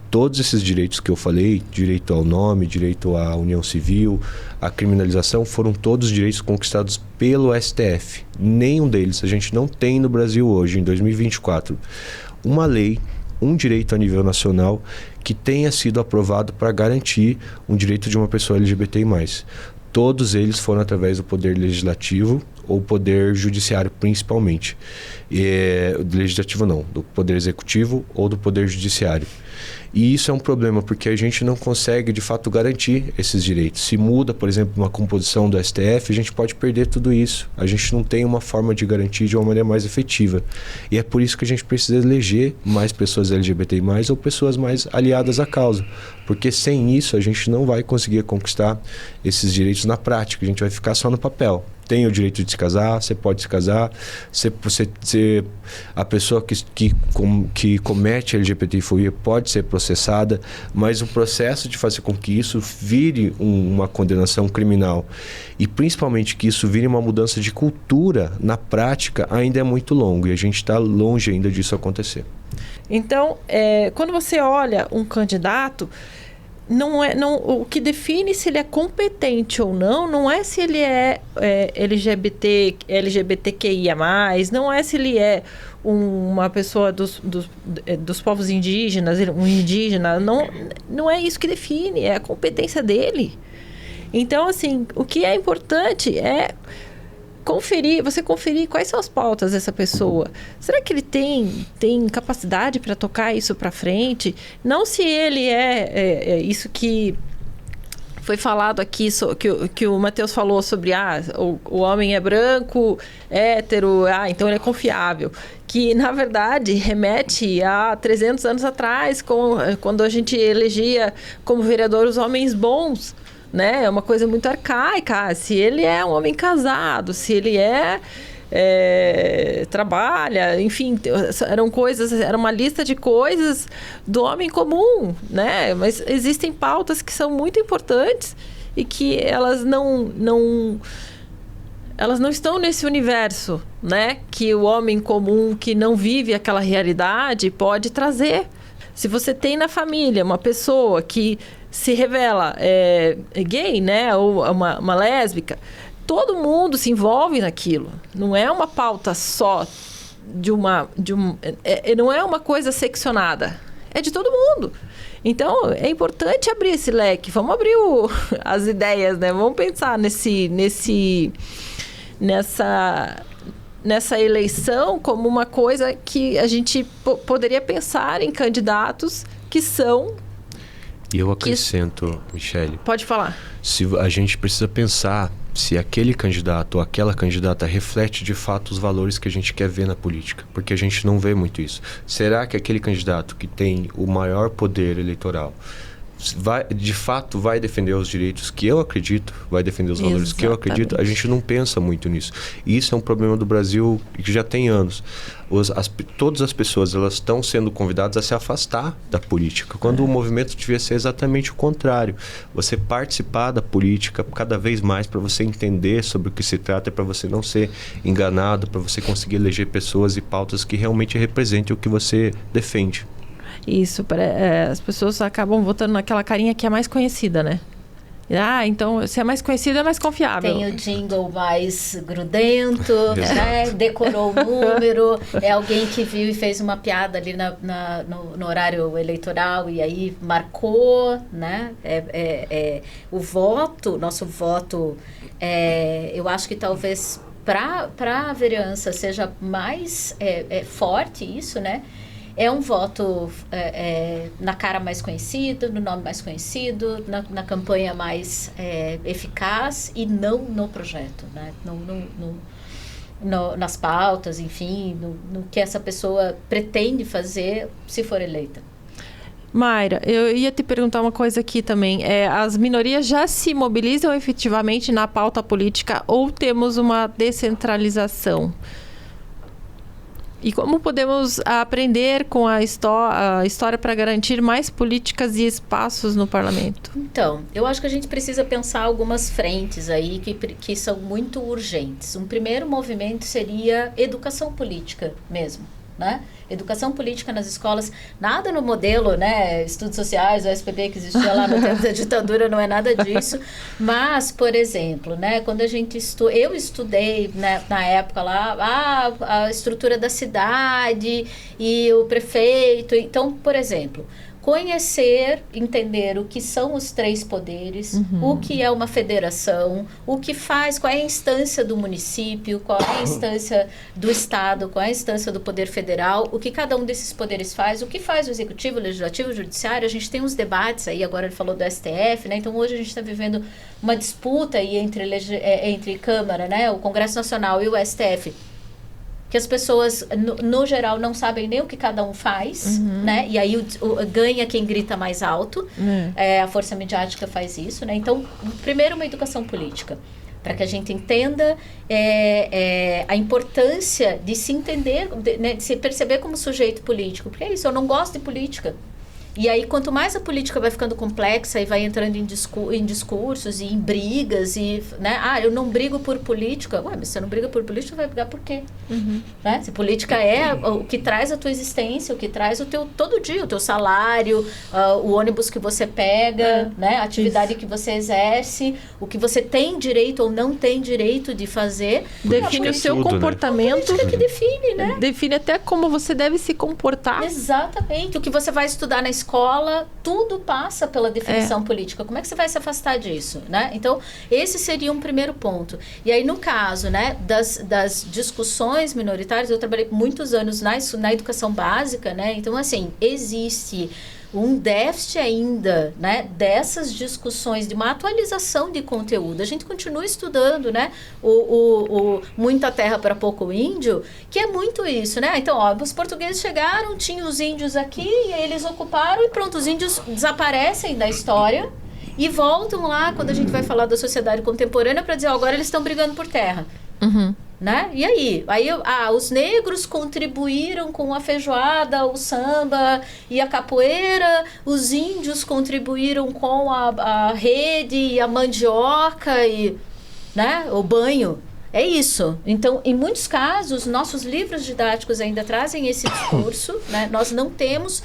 Todos esses direitos que eu falei, direito ao nome, direito à união civil, a criminalização, foram todos direitos conquistados pelo STF. Nenhum deles a gente não tem no Brasil hoje, em 2024, uma lei, um direito a nível nacional que tenha sido aprovado para garantir um direito de uma pessoa LGBTI+. Todos eles foram através do poder legislativo ou poder judiciário, principalmente. Legislativo não, do poder executivo ou do poder judiciário. E isso é um problema, porque a gente não consegue, de fato, garantir esses direitos. Se muda, por exemplo, uma composição do STF, a gente pode perder tudo isso. A gente não tem uma forma de garantir de uma maneira mais efetiva. E é por isso que a gente precisa eleger mais pessoas LGBTI+, ou pessoas mais aliadas à causa. Porque sem isso, a gente não vai conseguir conquistar esses direitos na prática. A gente vai ficar só no papel. Tem o direito de se casar, você pode se casar, a pessoa que comete LGBTfobia pode ser processada, mas o processo de fazer com que isso vire uma condenação criminal e principalmente que isso vire uma mudança de cultura na prática ainda é muito longo, e a gente está longe ainda disso acontecer. Então, quando você olha um candidato, o que define se ele é competente ou não é se ele é LGBTQIA+, não é se ele é uma pessoa dos povos indígenas, um indígena, não é isso que define, é a competência dele. Então, assim, o que é importante é você conferir quais são as pautas dessa pessoa. Será que ele tem capacidade para tocar isso para frente? Não se ele é isso que foi falado aqui, que o Matheus falou sobre o homem é branco, hétero, então ele é confiável. Que, na verdade, remete a 300 anos atrás, quando a gente elegia como vereador os homens bons. Né? É uma coisa muito arcaica. Se ele é um homem casado, se ele trabalha, enfim, era uma lista de coisas do homem comum, né? Mas existem pautas que são muito importantes e que elas não estão nesse universo, né? Que o homem comum que não vive aquela realidade pode trazer. Se você tem na família uma pessoa que se revela gay, né, ou uma lésbica, todo mundo se envolve naquilo. Não é uma pauta só não é uma coisa seccionada. É de todo mundo. Então, é importante abrir esse leque. Vamos abrir as ideias, né? Vamos pensar nessa eleição como uma coisa que a gente poderia pensar em candidatos que são... E eu acrescento, Michele... Pode falar. Se a gente precisa pensar se aquele candidato ou aquela candidata reflete de fato os valores que a gente quer ver na política, porque a gente não vê muito isso. Será que aquele candidato que tem o maior poder eleitoral de fato vai defender os direitos que eu acredito, vai defender os valores que eu acredito? A gente não pensa muito nisso. E isso é um problema do Brasil que já tem anos. Todas as pessoas elas estão sendo convidadas a se afastar da política, quando o movimento devia ser exatamente o contrário. Você participar da política cada vez mais para você entender sobre o que se trata, para você não ser enganado, para você conseguir eleger pessoas e pautas que realmente representem o que você defende. Isso, as pessoas acabam votando naquela carinha que é mais conhecida, né? Então, se é mais conhecido, é mais confiável. Tem o jingle mais grudento, né? Decorou o número, é alguém que viu e fez uma piada ali no horário eleitoral e aí marcou, né? O voto, nosso voto, eu acho que talvez para a vereança seja mais forte isso, né? É um voto na cara mais conhecida, no nome mais conhecido, na campanha mais eficaz e não no projeto, né? nas pautas, enfim, no que essa pessoa pretende fazer se for eleita. Mayra, eu ia te perguntar uma coisa aqui também. As minorias já se mobilizam efetivamente na pauta política ou temos uma descentralização? E como podemos aprender com a história para garantir mais políticas e espaços no parlamento? Então, eu acho que a gente precisa pensar algumas frentes aí que são muito urgentes. Um primeiro movimento seria educação política mesmo, né? Educação política nas escolas, nada no modelo, né, estudos sociais, o SPB que existia lá no tempo da ditadura, não é nada disso, mas, por exemplo, né, quando a gente eu estudei, né, na época lá, a estrutura da cidade e o prefeito, então, por exemplo, conhecer, entender o que são os 3 poderes, o que é uma federação, o que faz, qual é a instância do município, qual é a instância do estado, qual é a instância do poder federal, o que cada um desses poderes faz, o que faz o executivo, o legislativo, o judiciário. A gente tem uns debates aí, agora ele falou do STF, né? Então hoje a gente está vivendo uma disputa aí entre Câmara, né? O Congresso Nacional e o STF, que as pessoas, no geral, não sabem nem o que cada um faz, né? E aí ganha quem grita mais alto. A força midiática faz isso, né? Então, primeiro, uma educação política, para que a gente entenda a importância de se entender, de se perceber como sujeito político. Porque é isso, eu não gosto de política. E aí, quanto mais a política vai ficando complexa e vai entrando em discursos e em brigas, e, né? Eu não brigo por política. Ué, mas você não briga por política, vai brigar por quê? Né? Se política é o que traz a tua existência, o que traz o teu, todo dia, o teu salário, o ônibus que você pega, né? A atividade que você exerce, o que você tem direito ou não tem direito de fazer. Define o seu comportamento. Né? Que define, né? Define até como você deve se comportar. Exatamente. O que você vai estudar na escola, tudo passa pela definição política. Como é que você vai se afastar disso, né? Então, esse seria um primeiro ponto. E aí, no caso, né, das discussões minoritárias, eu trabalhei muitos anos na educação básica, né? Então, assim, existe um déficit ainda, né, dessas discussões, de uma atualização de conteúdo. A gente continua estudando, né, o Muita Terra para Pouco Índio, que é muito isso, né? Então, os portugueses chegaram, tinham os índios aqui, e eles ocuparam e pronto, os índios desaparecem da história e voltam lá quando a gente vai falar da sociedade contemporânea para dizer, agora eles estão brigando por terra. Né? E aí? Os negros contribuíram com a feijoada, o samba e a capoeira, os índios contribuíram com a rede e a mandioca e, né, o banho. É isso. Então, em muitos casos, nossos livros didáticos ainda trazem esse discurso, né? Nós não temos...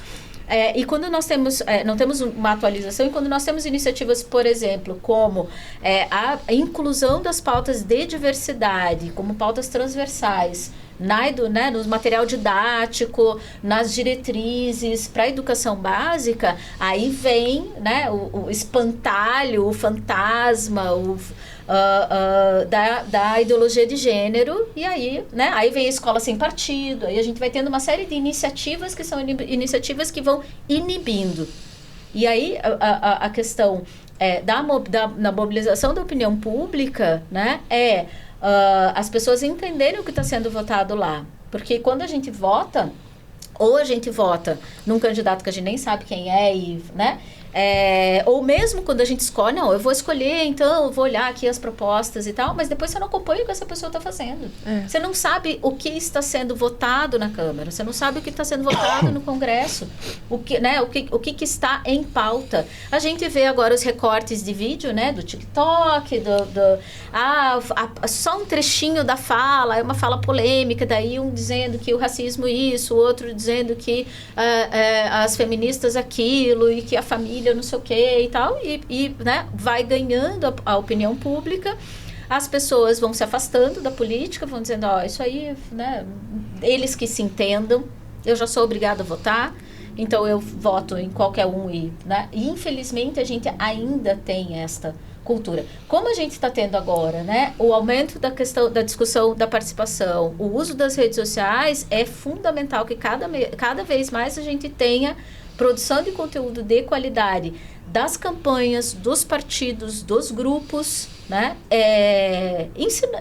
e quando nós temos, não temos uma atualização, e quando nós temos iniciativas, por exemplo, como a inclusão das pautas de diversidade, como pautas transversais, né, no material didático, nas diretrizes para a educação básica, aí vem, né, o espantalho, o fantasma, da ideologia de gênero, e aí, né, aí vem a escola sem partido, aí a gente vai tendo uma série de iniciativas que são iniciativas que vão inibindo. E aí a questão na mobilização da opinião pública, né, as pessoas entenderem o que está sendo votado lá. Porque quando a gente vota, ou a gente vota num candidato que a gente nem sabe quem é, né? Ou mesmo quando a gente escolhe, não, eu vou escolher, então eu vou olhar aqui as propostas e tal, mas depois você não acompanha o que essa pessoa está fazendo. Você não sabe o que está sendo votado na Câmara, você não sabe o que está sendo votado no Congresso, o que está em pauta. A gente vê agora os recortes de vídeo, né, do TikTok, só um trechinho da fala, é uma fala polêmica, daí um dizendo que o racismo isso, o outro dizendo que as feministas aquilo, e que a família não sei o que e tal, né, vai ganhando a opinião pública, as pessoas vão se afastando da política, vão dizendo, isso aí, né, eles que se entendam, eu já sou obrigada a votar, então eu voto em qualquer um, né, e infelizmente a gente ainda tem esta cultura. Como a gente está tendo agora, né, o aumento da questão da discussão da participação, o uso das redes sociais, é fundamental que cada vez mais a gente tenha produção de conteúdo de qualidade das campanhas, dos partidos, dos grupos, né?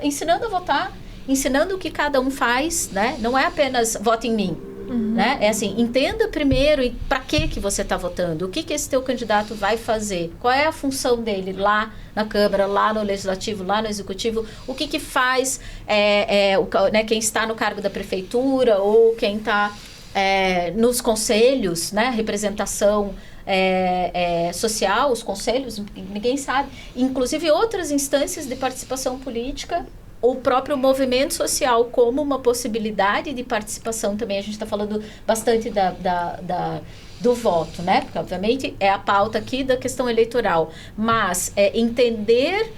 Ensinando a votar ensinando o que cada um faz, né? Não é apenas vote em mim. Né? É assim, entenda primeiro para que você está votando, o que esse teu candidato vai fazer, qual é a função dele lá na Câmara, lá no Legislativo, lá no Executivo, o que faz né, quem está no cargo da Prefeitura ou quem está nos conselhos, né, representação social, os conselhos, ninguém sabe, inclusive outras instâncias de participação política, o próprio movimento social como uma possibilidade de participação também. A gente está falando bastante do voto, né? Porque, obviamente, é a pauta aqui da questão eleitoral. Mas entender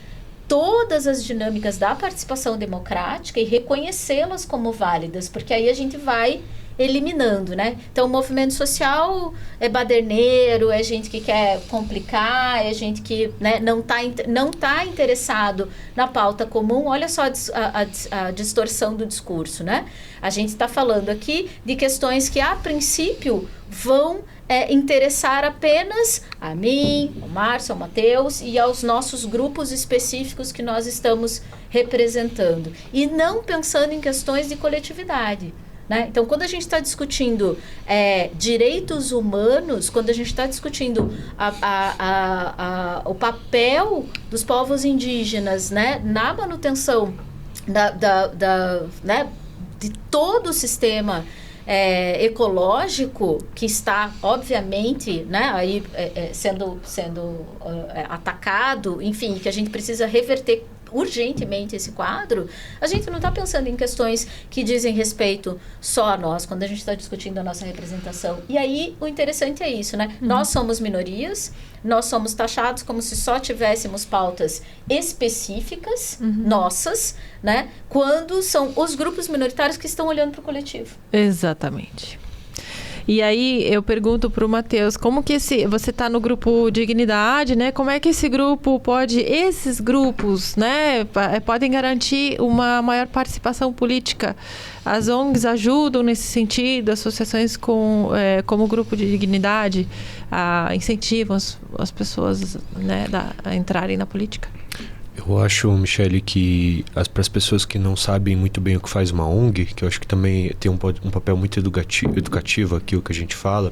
todas as dinâmicas da participação democrática e reconhecê-las como válidas, porque aí a gente vai eliminando, né? Então, o movimento social é baderneiro, é gente que quer complicar, é gente que, né, não tá interessado na pauta comum. Olha só a distorção do discurso, né? A gente está falando aqui de questões que, a princípio, vão interessar apenas a mim, ao Márcio, ao Matheus e aos nossos grupos específicos que nós estamos representando. E não pensando em questões de coletividade. Né? Então, quando a gente está discutindo direitos humanos, quando a gente está discutindo o papel dos povos indígenas, né, na manutenção né, de todo o sistema ecológico que está, obviamente, né, aí, sendo atacado, enfim, que a gente precisa reverter urgentemente esse quadro, a gente não está pensando em questões que dizem respeito só a nós, quando a gente está discutindo a nossa representação. E aí, o interessante é isso, né? Nós somos minorias, nós somos taxados como se só tivéssemos pautas específicas, nossas, né? Quando são os grupos minoritários que estão olhando para o coletivo. Exatamente. E aí eu pergunto para o Matheus, como que você está no grupo Dignidade, né? Como é que esses grupos, né, podem garantir uma maior participação política? As ONGs ajudam nesse sentido, associações como o grupo de Dignidade incentivam as pessoas, né, a entrarem na política? Eu acho, Michele, que para as pessoas que não sabem muito bem o que faz uma ONG, que eu acho que também tem um papel muito educativo aqui, o que a gente fala,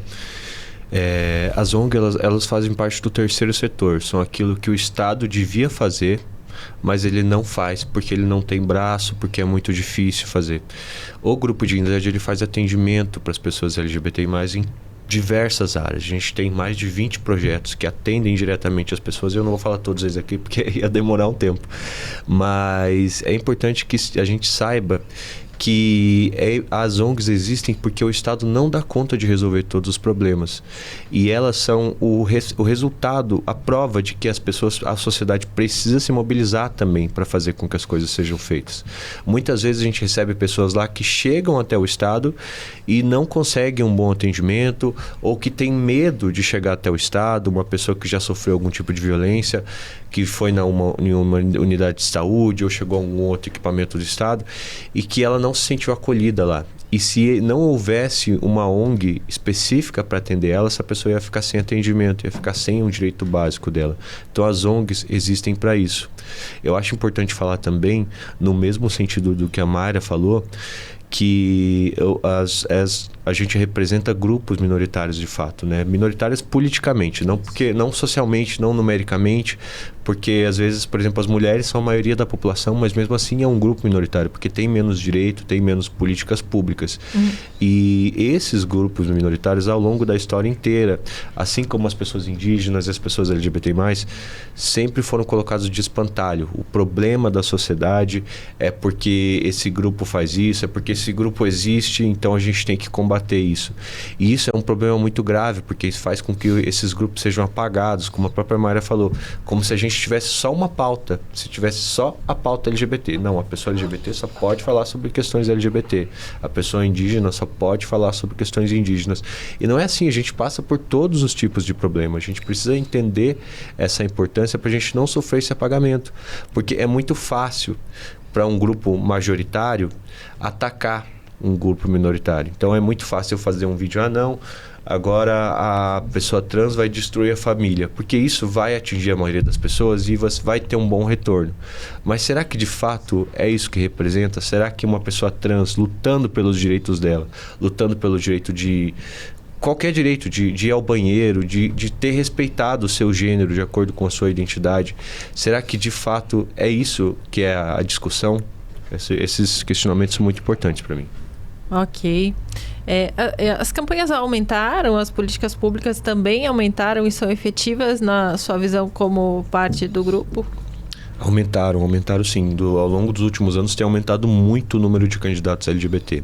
as ONGs elas fazem parte do terceiro setor, são aquilo que o Estado devia fazer, mas ele não faz porque ele não tem braço, porque é muito difícil fazer. O Grupo de Dignidade, ele faz atendimento para as pessoas LGBTI+, em diversas áreas. A gente tem mais de 20 projetos que atendem diretamente as pessoas. Eu não vou falar todos eles aqui porque ia demorar um tempo. Mas é importante que a gente saiba que as ONGs existem porque o Estado não dá conta de resolver todos os problemas. E elas são o resultado, a prova de que a sociedade precisa se mobilizar também para fazer com que as coisas sejam feitas. Muitas vezes a gente recebe pessoas lá que chegam até o Estado e não conseguem um bom atendimento ou que tem medo de chegar até o Estado, uma pessoa que já sofreu algum tipo de violência, que foi em uma unidade de saúde ou chegou a algum outro equipamento do Estado e que ela não se sentiu acolhida lá. E se não houvesse uma ONG específica para atender ela, essa pessoa ia ficar sem atendimento, ia ficar sem um direito básico dela. Então as ONGs existem para isso. Eu acho importante falar também, no mesmo sentido do que a Mayra falou, que a gente representa grupos minoritários de fato, né? Minoritários politicamente, não socialmente, não numericamente, porque às vezes, por exemplo, as mulheres são a maioria da população, mas mesmo assim é um grupo minoritário, porque tem menos direito, tem menos políticas públicas. E esses grupos minoritários, ao longo da história inteira, assim como as pessoas indígenas e as pessoas LGBTI+, sempre foram colocados de espantalho. O problema da sociedade é porque esse grupo faz isso, é porque esse grupo existe, então a gente tem que combater isso. E isso é um problema muito grave, porque isso faz com que esses grupos sejam apagados, como a própria Mayra falou, como se a gente tivesse só uma pauta, se tivesse só a pauta LGBT. Não, a pessoa LGBT só pode falar sobre questões LGBT. A pessoa indígena só pode falar sobre questões indígenas. E não é assim, a gente passa por todos os tipos de problema. A gente precisa entender essa importância para a gente não sofrer esse apagamento. Porque é muito fácil para um grupo majoritário atacar um grupo minoritário. Então é muito fácil eu fazer um vídeo, não, agora a pessoa trans vai destruir a família, porque isso vai atingir a maioria das pessoas e você vai ter um bom retorno. Mas será que de fato é isso que representa? Será que uma pessoa trans lutando pelos direitos dela, lutando pelo direito de... qualquer direito de ir ao banheiro, de ter respeitado o seu gênero de acordo com a sua identidade, será que de fato é isso que é a discussão? Esses questionamentos são muito importantes para mim. Ok. As campanhas aumentaram, as políticas públicas também aumentaram e são efetivas na sua visão como parte do grupo? Aumentaram sim. Ao longo dos últimos anos tem aumentado muito o número de candidatos LGBT.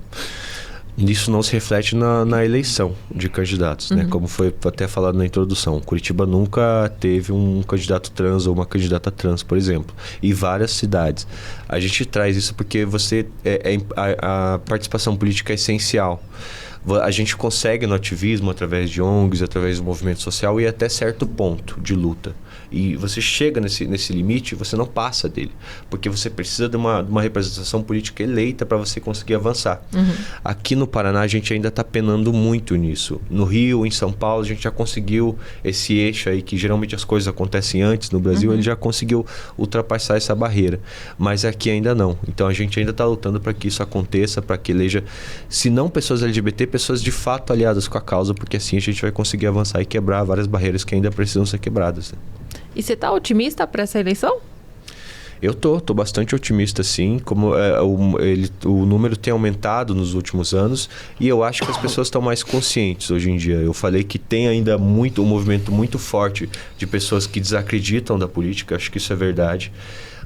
Isso não se reflete na eleição de candidatos, né? Como foi até falado na introdução. Curitiba nunca teve um candidato trans ou uma candidata trans, por exemplo. E várias cidades. A gente traz isso porque a participação política é essencial. A gente consegue no ativismo, através de ONGs, através do movimento social, ir até certo ponto de luta. E você chega nesse limite, você não passa dele. Porque você precisa de uma representação política eleita para você conseguir avançar. Aqui no Paraná, a gente ainda está penando muito nisso. No Rio, em São Paulo, a gente já conseguiu esse eixo aí, que geralmente as coisas acontecem antes. No Brasil, ele já conseguiu ultrapassar essa barreira. Mas aqui ainda não. Então, a gente ainda está lutando para que isso aconteça, para que eleja, se não pessoas LGBT, pessoas de fato aliadas com a causa, porque assim a gente vai conseguir avançar e quebrar várias barreiras que ainda precisam ser quebradas, né? E você está otimista para essa eleição? Eu tô bastante otimista, sim. Como o número tem aumentado nos últimos anos e eu acho que as pessoas estão mais conscientes hoje em dia. Eu falei que tem ainda um movimento muito forte de pessoas que desacreditam da política, acho que isso é verdade.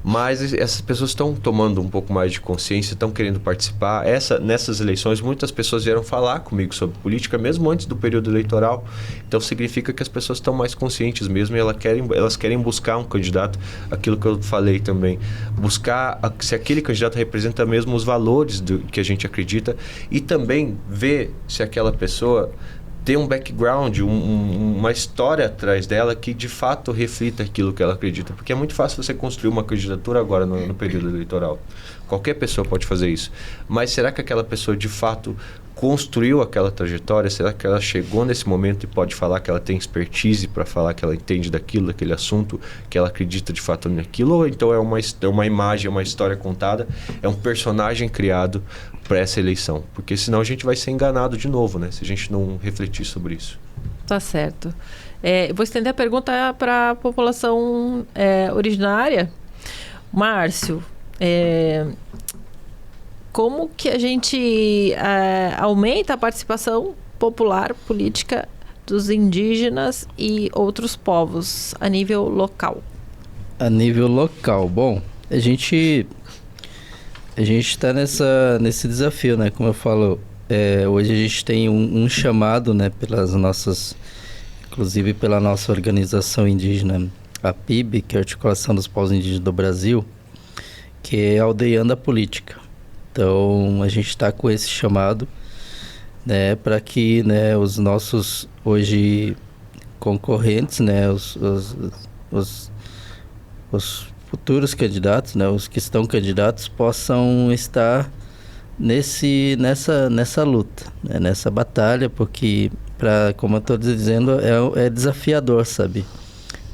Mas essas pessoas estão tomando um pouco mais de consciência, estão querendo participar. Nessas eleições, muitas pessoas vieram falar comigo sobre política, mesmo antes do período eleitoral. Então, significa que as pessoas estão mais conscientes mesmo e elas querem buscar um candidato, aquilo que eu falei também, buscar se aquele candidato representa mesmo os valores que a gente acredita e também ver se aquela pessoa ter um background, uma história atrás dela que de fato reflita aquilo que ela acredita. Porque é muito fácil você construir uma candidatura agora no período eleitoral. Qualquer pessoa pode fazer isso. Mas será que aquela pessoa de fato construiu aquela trajetória? Será que ela chegou nesse momento e pode falar que ela tem expertise para falar que ela entende daquele assunto, que ela acredita de fato naquilo? Ou então é uma imagem, é uma história contada, é um personagem criado para essa eleição? Porque senão a gente vai ser enganado de novo, né? Se a gente não refletir sobre isso. Tá certo. Vou estender a pergunta para a população originária. Márcio, como que a gente aumenta a participação popular política dos indígenas e outros povos a nível local? A nível local, bom, a gente está nesse desafio, né? Como eu falo, hoje a gente tem um chamado, né? Inclusive pela nossa organização indígena, a PIB, que é a Articulação dos Povos Indígenas do Brasil, que é Aldeando a Política. Então, a gente está com esse chamado, né, para que, né, os nossos, hoje, concorrentes, né, os futuros candidatos, né, os que estão candidatos, possam estar nessa luta, né, nessa batalha, porque, como eu estou dizendo, é desafiador, sabe?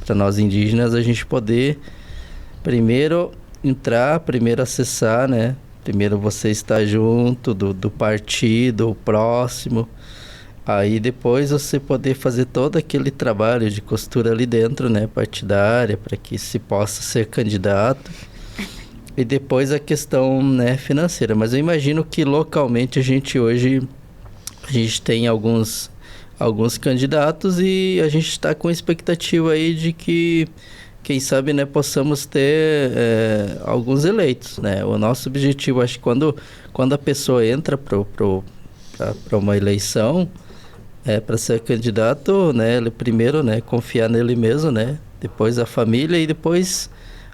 Para nós indígenas, a gente poder primeiro entrar, primeiro acessar, né? Primeiro você estar junto do partido, o próximo. Aí depois você poder fazer todo aquele trabalho de costura ali dentro, né? Partidária, para que se possa ser candidato. E depois a questão, né, financeira. Mas eu imagino que localmente a gente tem alguns candidatos e a gente está com expectativa aí de que, quem sabe, né, possamos ter alguns eleitos, né? O nosso objetivo, acho que quando a pessoa entra para uma eleição, para ser candidato, né, ele primeiro, né, confiar nele mesmo, né? Depois a família e depois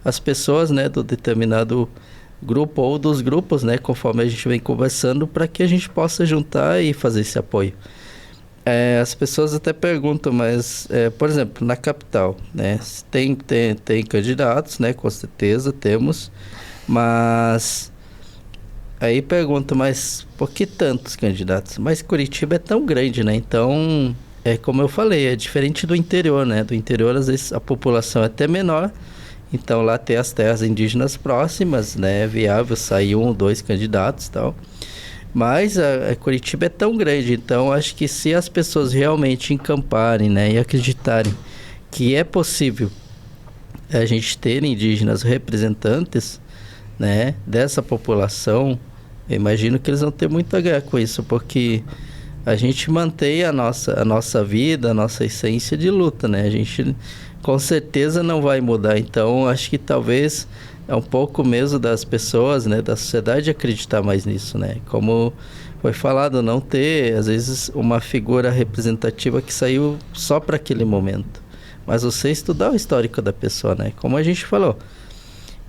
as pessoas, né, do determinado grupo ou dos grupos, né, conforme a gente vem conversando, para que a gente possa juntar e fazer esse apoio. As pessoas até perguntam, mas, por exemplo, na capital, né, tem candidatos, né, com certeza temos, mas Aí pergunto, mas por que tantos candidatos? Mas Curitiba é tão grande, né? Então, é como eu falei, é diferente do interior, né? Do interior, às vezes, a população é até menor. Então, lá tem as terras indígenas próximas, né? É viável sair 1 ou 2 candidatos e tal. Mas a Curitiba é tão grande, então acho que se as pessoas realmente encamparem, né? E acreditarem que é possível a gente ter indígenas representantes, né? Dessa população, eu imagino que eles vão ter muito a ganhar com isso, porque a gente mantém a nossa vida, a nossa essência de luta, né? A gente com certeza não vai mudar. Então, acho que talvez é um pouco mesmo das pessoas, né, da sociedade acreditar mais nisso, né? Como foi falado, não ter, às vezes, uma figura representativa que saiu só para aquele momento. Mas você estudar o histórico da pessoa, né? Como a gente falou,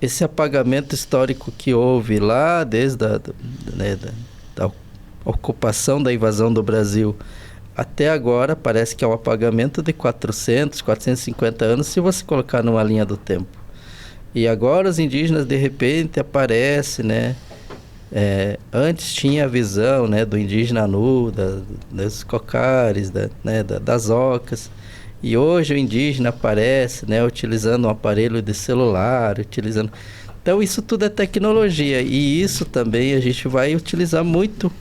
esse apagamento histórico que houve lá desde da ocupação, da invasão do Brasil até agora, parece que é um apagamento de 400, 450 anos, se você colocar numa linha do tempo. E agora os indígenas, de repente, aparecem, né? Antes tinha a visão, né, do indígena nu, dos cocares, das ocas. E hoje o indígena aparece, né, utilizando um aparelho de celular, utilizando... Então isso tudo é tecnologia, e isso também a gente vai utilizar muito.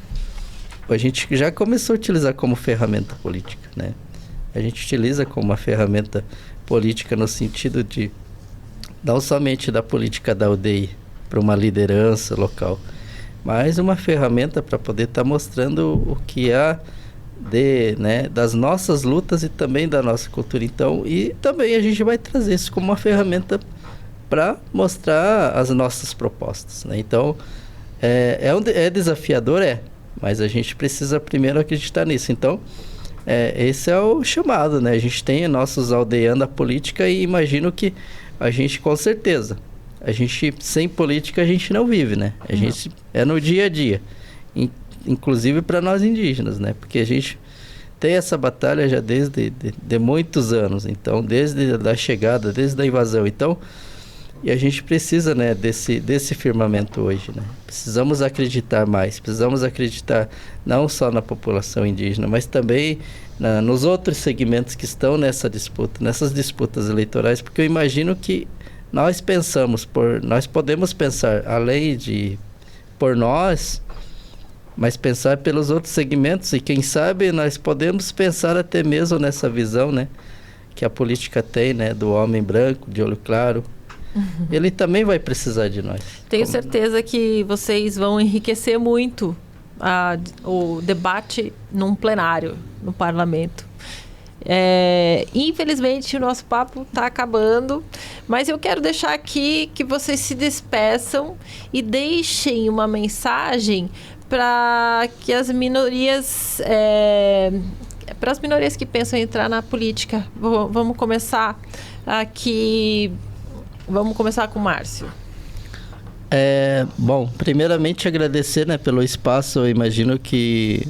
A gente já começou a utilizar como ferramenta política, né? A gente utiliza como uma ferramenta política no sentido de não somente da política da aldeia para uma liderança local, mas uma ferramenta para poder estar mostrando o que há das nossas lutas e também da nossa cultura. Então, e também a gente vai trazer isso como uma ferramenta para mostrar as nossas propostas, né? Então, é desafiador, mas a gente precisa primeiro acreditar nisso. Então, esse é o chamado, né? A gente tem nossos aldeando a política e imagino que a gente, com certeza, sem política a gente não vive, né? A gente é no dia a dia, inclusive para nós indígenas, né? Porque a gente tem essa batalha já desde de muitos anos, então, desde a chegada, desde a invasão. Então, e a gente precisa, né, desse firmamento hoje, né? Precisamos acreditar mais, precisamos acreditar não só na população indígena, mas também nos outros segmentos que estão nessas disputas eleitorais, porque eu imagino que nós podemos pensar além de por nós, mas pensar pelos outros segmentos, e quem sabe nós podemos pensar até mesmo nessa visão, né, que a política tem, né, do homem branco, de olho claro. Ele também vai precisar de nós. Tenho certeza que vocês vão enriquecer muito o debate num plenário, no parlamento. Infelizmente, o nosso papo está acabando, mas eu quero deixar aqui que vocês se despeçam e deixem uma mensagem para que as minorias... para as minorias que pensam em entrar na política. Vamos começar aqui... Vamos começar com o Márcio. Bom, primeiramente agradecer, né, pelo espaço. Eu imagino que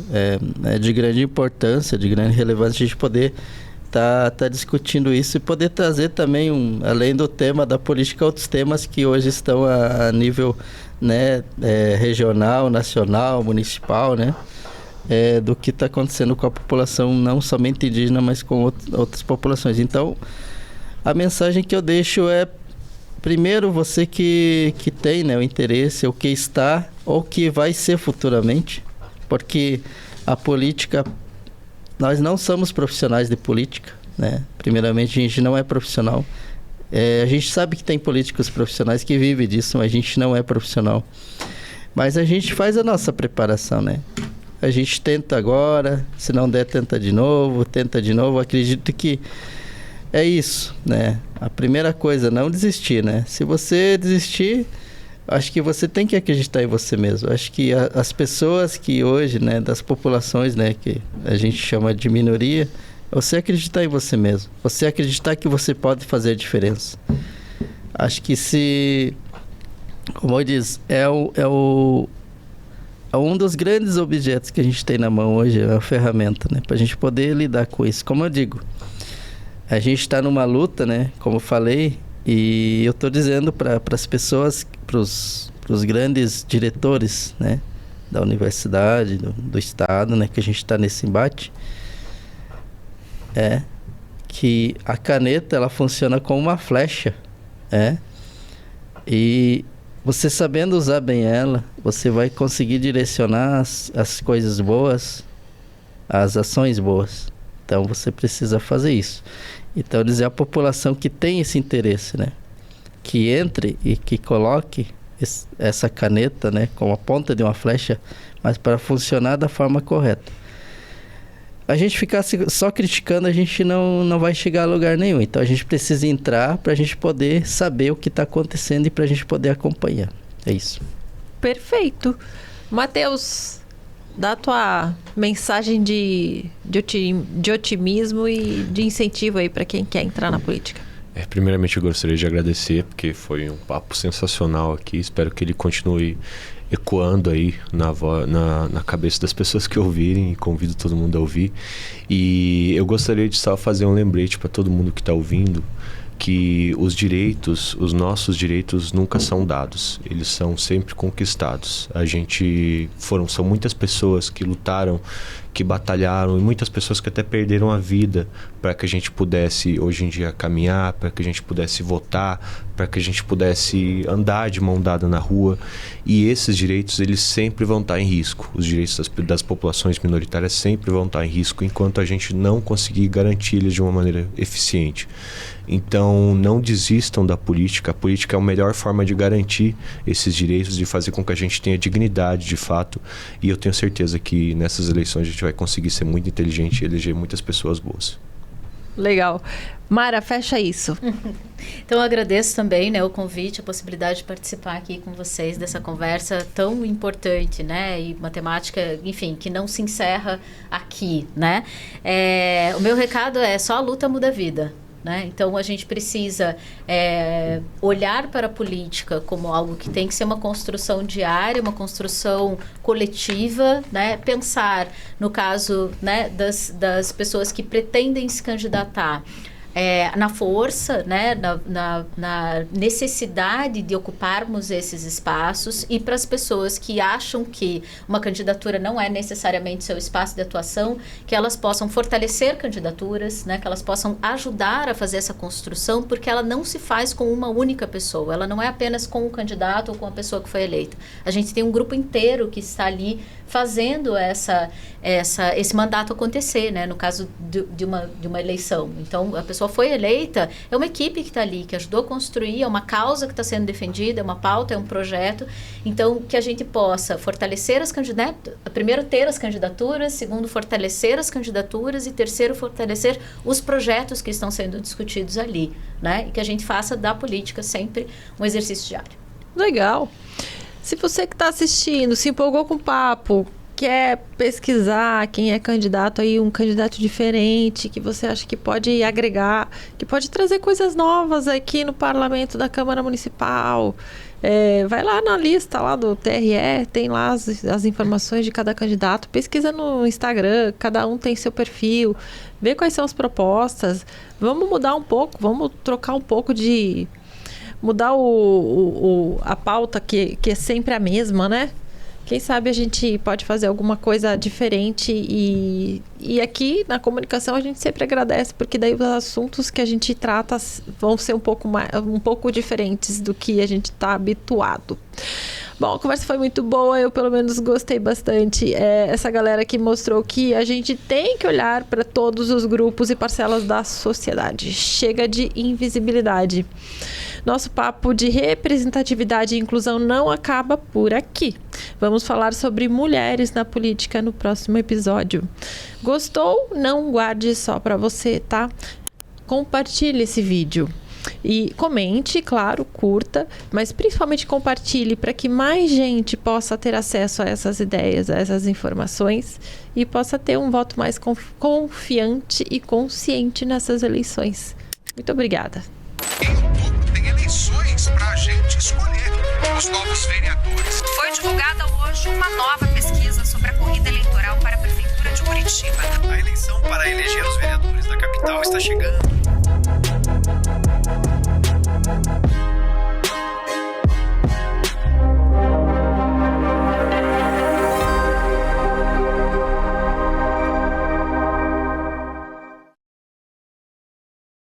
é de grande importância, de grande relevância a gente poder tá discutindo isso e poder trazer também, além do tema da política, outros temas que hoje estão a nível, né, regional, nacional, municipal, né, do que está acontecendo com a população, não somente indígena, mas com outras populações. Então, a mensagem que eu deixo é: primeiro, você que tem, né, o interesse, ou que está, ou que vai ser futuramente, porque a política, nós não somos profissionais de política, né? Primeiramente, a gente não é profissional. A gente sabe que tem políticos profissionais que vivem disso, mas a gente não é profissional. Mas a gente faz a nossa preparação, né? A gente tenta agora, se não der, tenta de novo. Acredito que é isso, né? A primeira coisa, não desistir, né? Se você desistir, acho que você tem que acreditar em você mesmo. Acho que as pessoas que hoje, né, das populações, né, que a gente chama de minoria, você acreditar em você mesmo. Você acreditar que você pode fazer a diferença. Acho que como eu disse, é um dos grandes objetos que a gente tem na mão hoje, é a ferramenta, né? Para a gente poder lidar com isso. Como eu digo, a gente está numa luta, né? Como eu falei, e eu estou dizendo para as pessoas, para os grandes diretores, né, da universidade, do estado, né, que a gente está nesse embate, é que a caneta ela funciona como uma flecha, e você sabendo usar bem ela, você vai conseguir direcionar as coisas boas, as ações boas. Então você precisa fazer isso. Então dizer a população que tem esse interesse, né, que entre e que coloque essa caneta, né, com a ponta de uma flecha, mas para funcionar da forma correta. A gente ficar só criticando, a gente não vai chegar a lugar nenhum. Então a gente precisa entrar para a gente poder saber o que está acontecendo e para a gente poder acompanhar. É isso. Perfeito. Matheus, dá a tua mensagem de otimismo e de incentivo aí para quem quer entrar na política. Primeiramente eu gostaria de agradecer, porque foi um papo sensacional aqui. Espero que ele continue ecoando aí na cabeça das pessoas que ouvirem, e convido todo mundo a ouvir. E eu gostaria de só fazer um lembrete para todo mundo que está ouvindo, que os nossos direitos nunca são dados, eles são sempre conquistados. São muitas pessoas que lutaram, que batalharam, e muitas pessoas que até perderam a vida para que a gente pudesse hoje em dia caminhar, para que a gente pudesse votar, para que a gente pudesse andar de mão dada na rua. E esses direitos, eles sempre vão estar em risco. Os direitos das populações minoritárias sempre vão estar em risco enquanto a gente não conseguir garanti-los de uma maneira eficiente. Então, não desistam da política. A política é a melhor forma de garantir esses direitos, de fazer com que a gente tenha dignidade de fato. E eu tenho certeza que nessas eleições a gente vai conseguir ser muito inteligente e eleger muitas pessoas boas. Legal. Mara, fecha isso. Então, eu agradeço também, né, o convite, a possibilidade de participar aqui com vocês dessa conversa tão importante, né, e matemática, enfim, que não se encerra aqui, né. O meu recado é: só a luta muda a vida. Né? Então, a gente precisa olhar para a política como algo que tem que ser uma construção diária, uma construção coletiva, né? Pensar, no caso, né, das pessoas que pretendem se candidatar, na força, né, na necessidade de ocuparmos esses espaços, e para as pessoas que acham que uma candidatura não é necessariamente seu espaço de atuação, que elas possam fortalecer candidaturas, né, que elas possam ajudar a fazer essa construção, porque ela não se faz com uma única pessoa, ela não é apenas com o candidato ou com a pessoa que foi eleita. A gente tem um grupo inteiro que está ali fazendo esse mandato acontecer, né, no caso de uma eleição. Então, a pessoa foi eleita, é uma equipe que está ali, que ajudou a construir, é uma causa que está sendo defendida, é uma pauta, é um projeto. Então, que a gente possa fortalecer as candidaturas, primeiro ter as candidaturas, segundo fortalecer as candidaturas, e terceiro fortalecer os projetos que estão sendo discutidos ali, né? E que a gente faça da política sempre um exercício diário. Legal. Se você que está assistindo se empolgou com o papo, quer pesquisar quem é candidato aí, um candidato diferente, que você acha que pode agregar, que pode trazer coisas novas aqui no parlamento da Câmara Municipal, vai lá na lista lá do TRE, tem lá as informações de cada candidato, pesquisa no Instagram, cada um tem seu perfil, vê quais são as propostas, vamos mudar um pouco, vamos trocar um pouco de... mudar a pauta que é sempre a mesma, né? Quem sabe a gente pode fazer alguma coisa diferente, e aqui na comunicação a gente sempre agradece, porque daí os assuntos que a gente trata vão ser um pouco diferentes do que a gente está habituado. Bom, a conversa foi muito boa, eu pelo menos gostei bastante. Essa galera que mostrou que a gente tem que olhar para todos os grupos e parcelas da sociedade. Chega de invisibilidade. Nosso papo de representatividade e inclusão não acaba por aqui. Vamos falar sobre mulheres na política no próximo episódio. Gostou? Não guarde só para você, tá? Compartilhe esse vídeo. E comente, claro, curta, mas principalmente compartilhe para que mais gente possa ter acesso a essas ideias, a essas informações, e possa ter um voto mais confiante e consciente nessas eleições. Muito obrigada. Em outubro tem eleições para a gente escolher os novos vereadores. Foi divulgada hoje uma nova pesquisa sobre a corrida eleitoral para a Prefeitura de Curitiba. A eleição para eleger os vereadores da capital está chegando.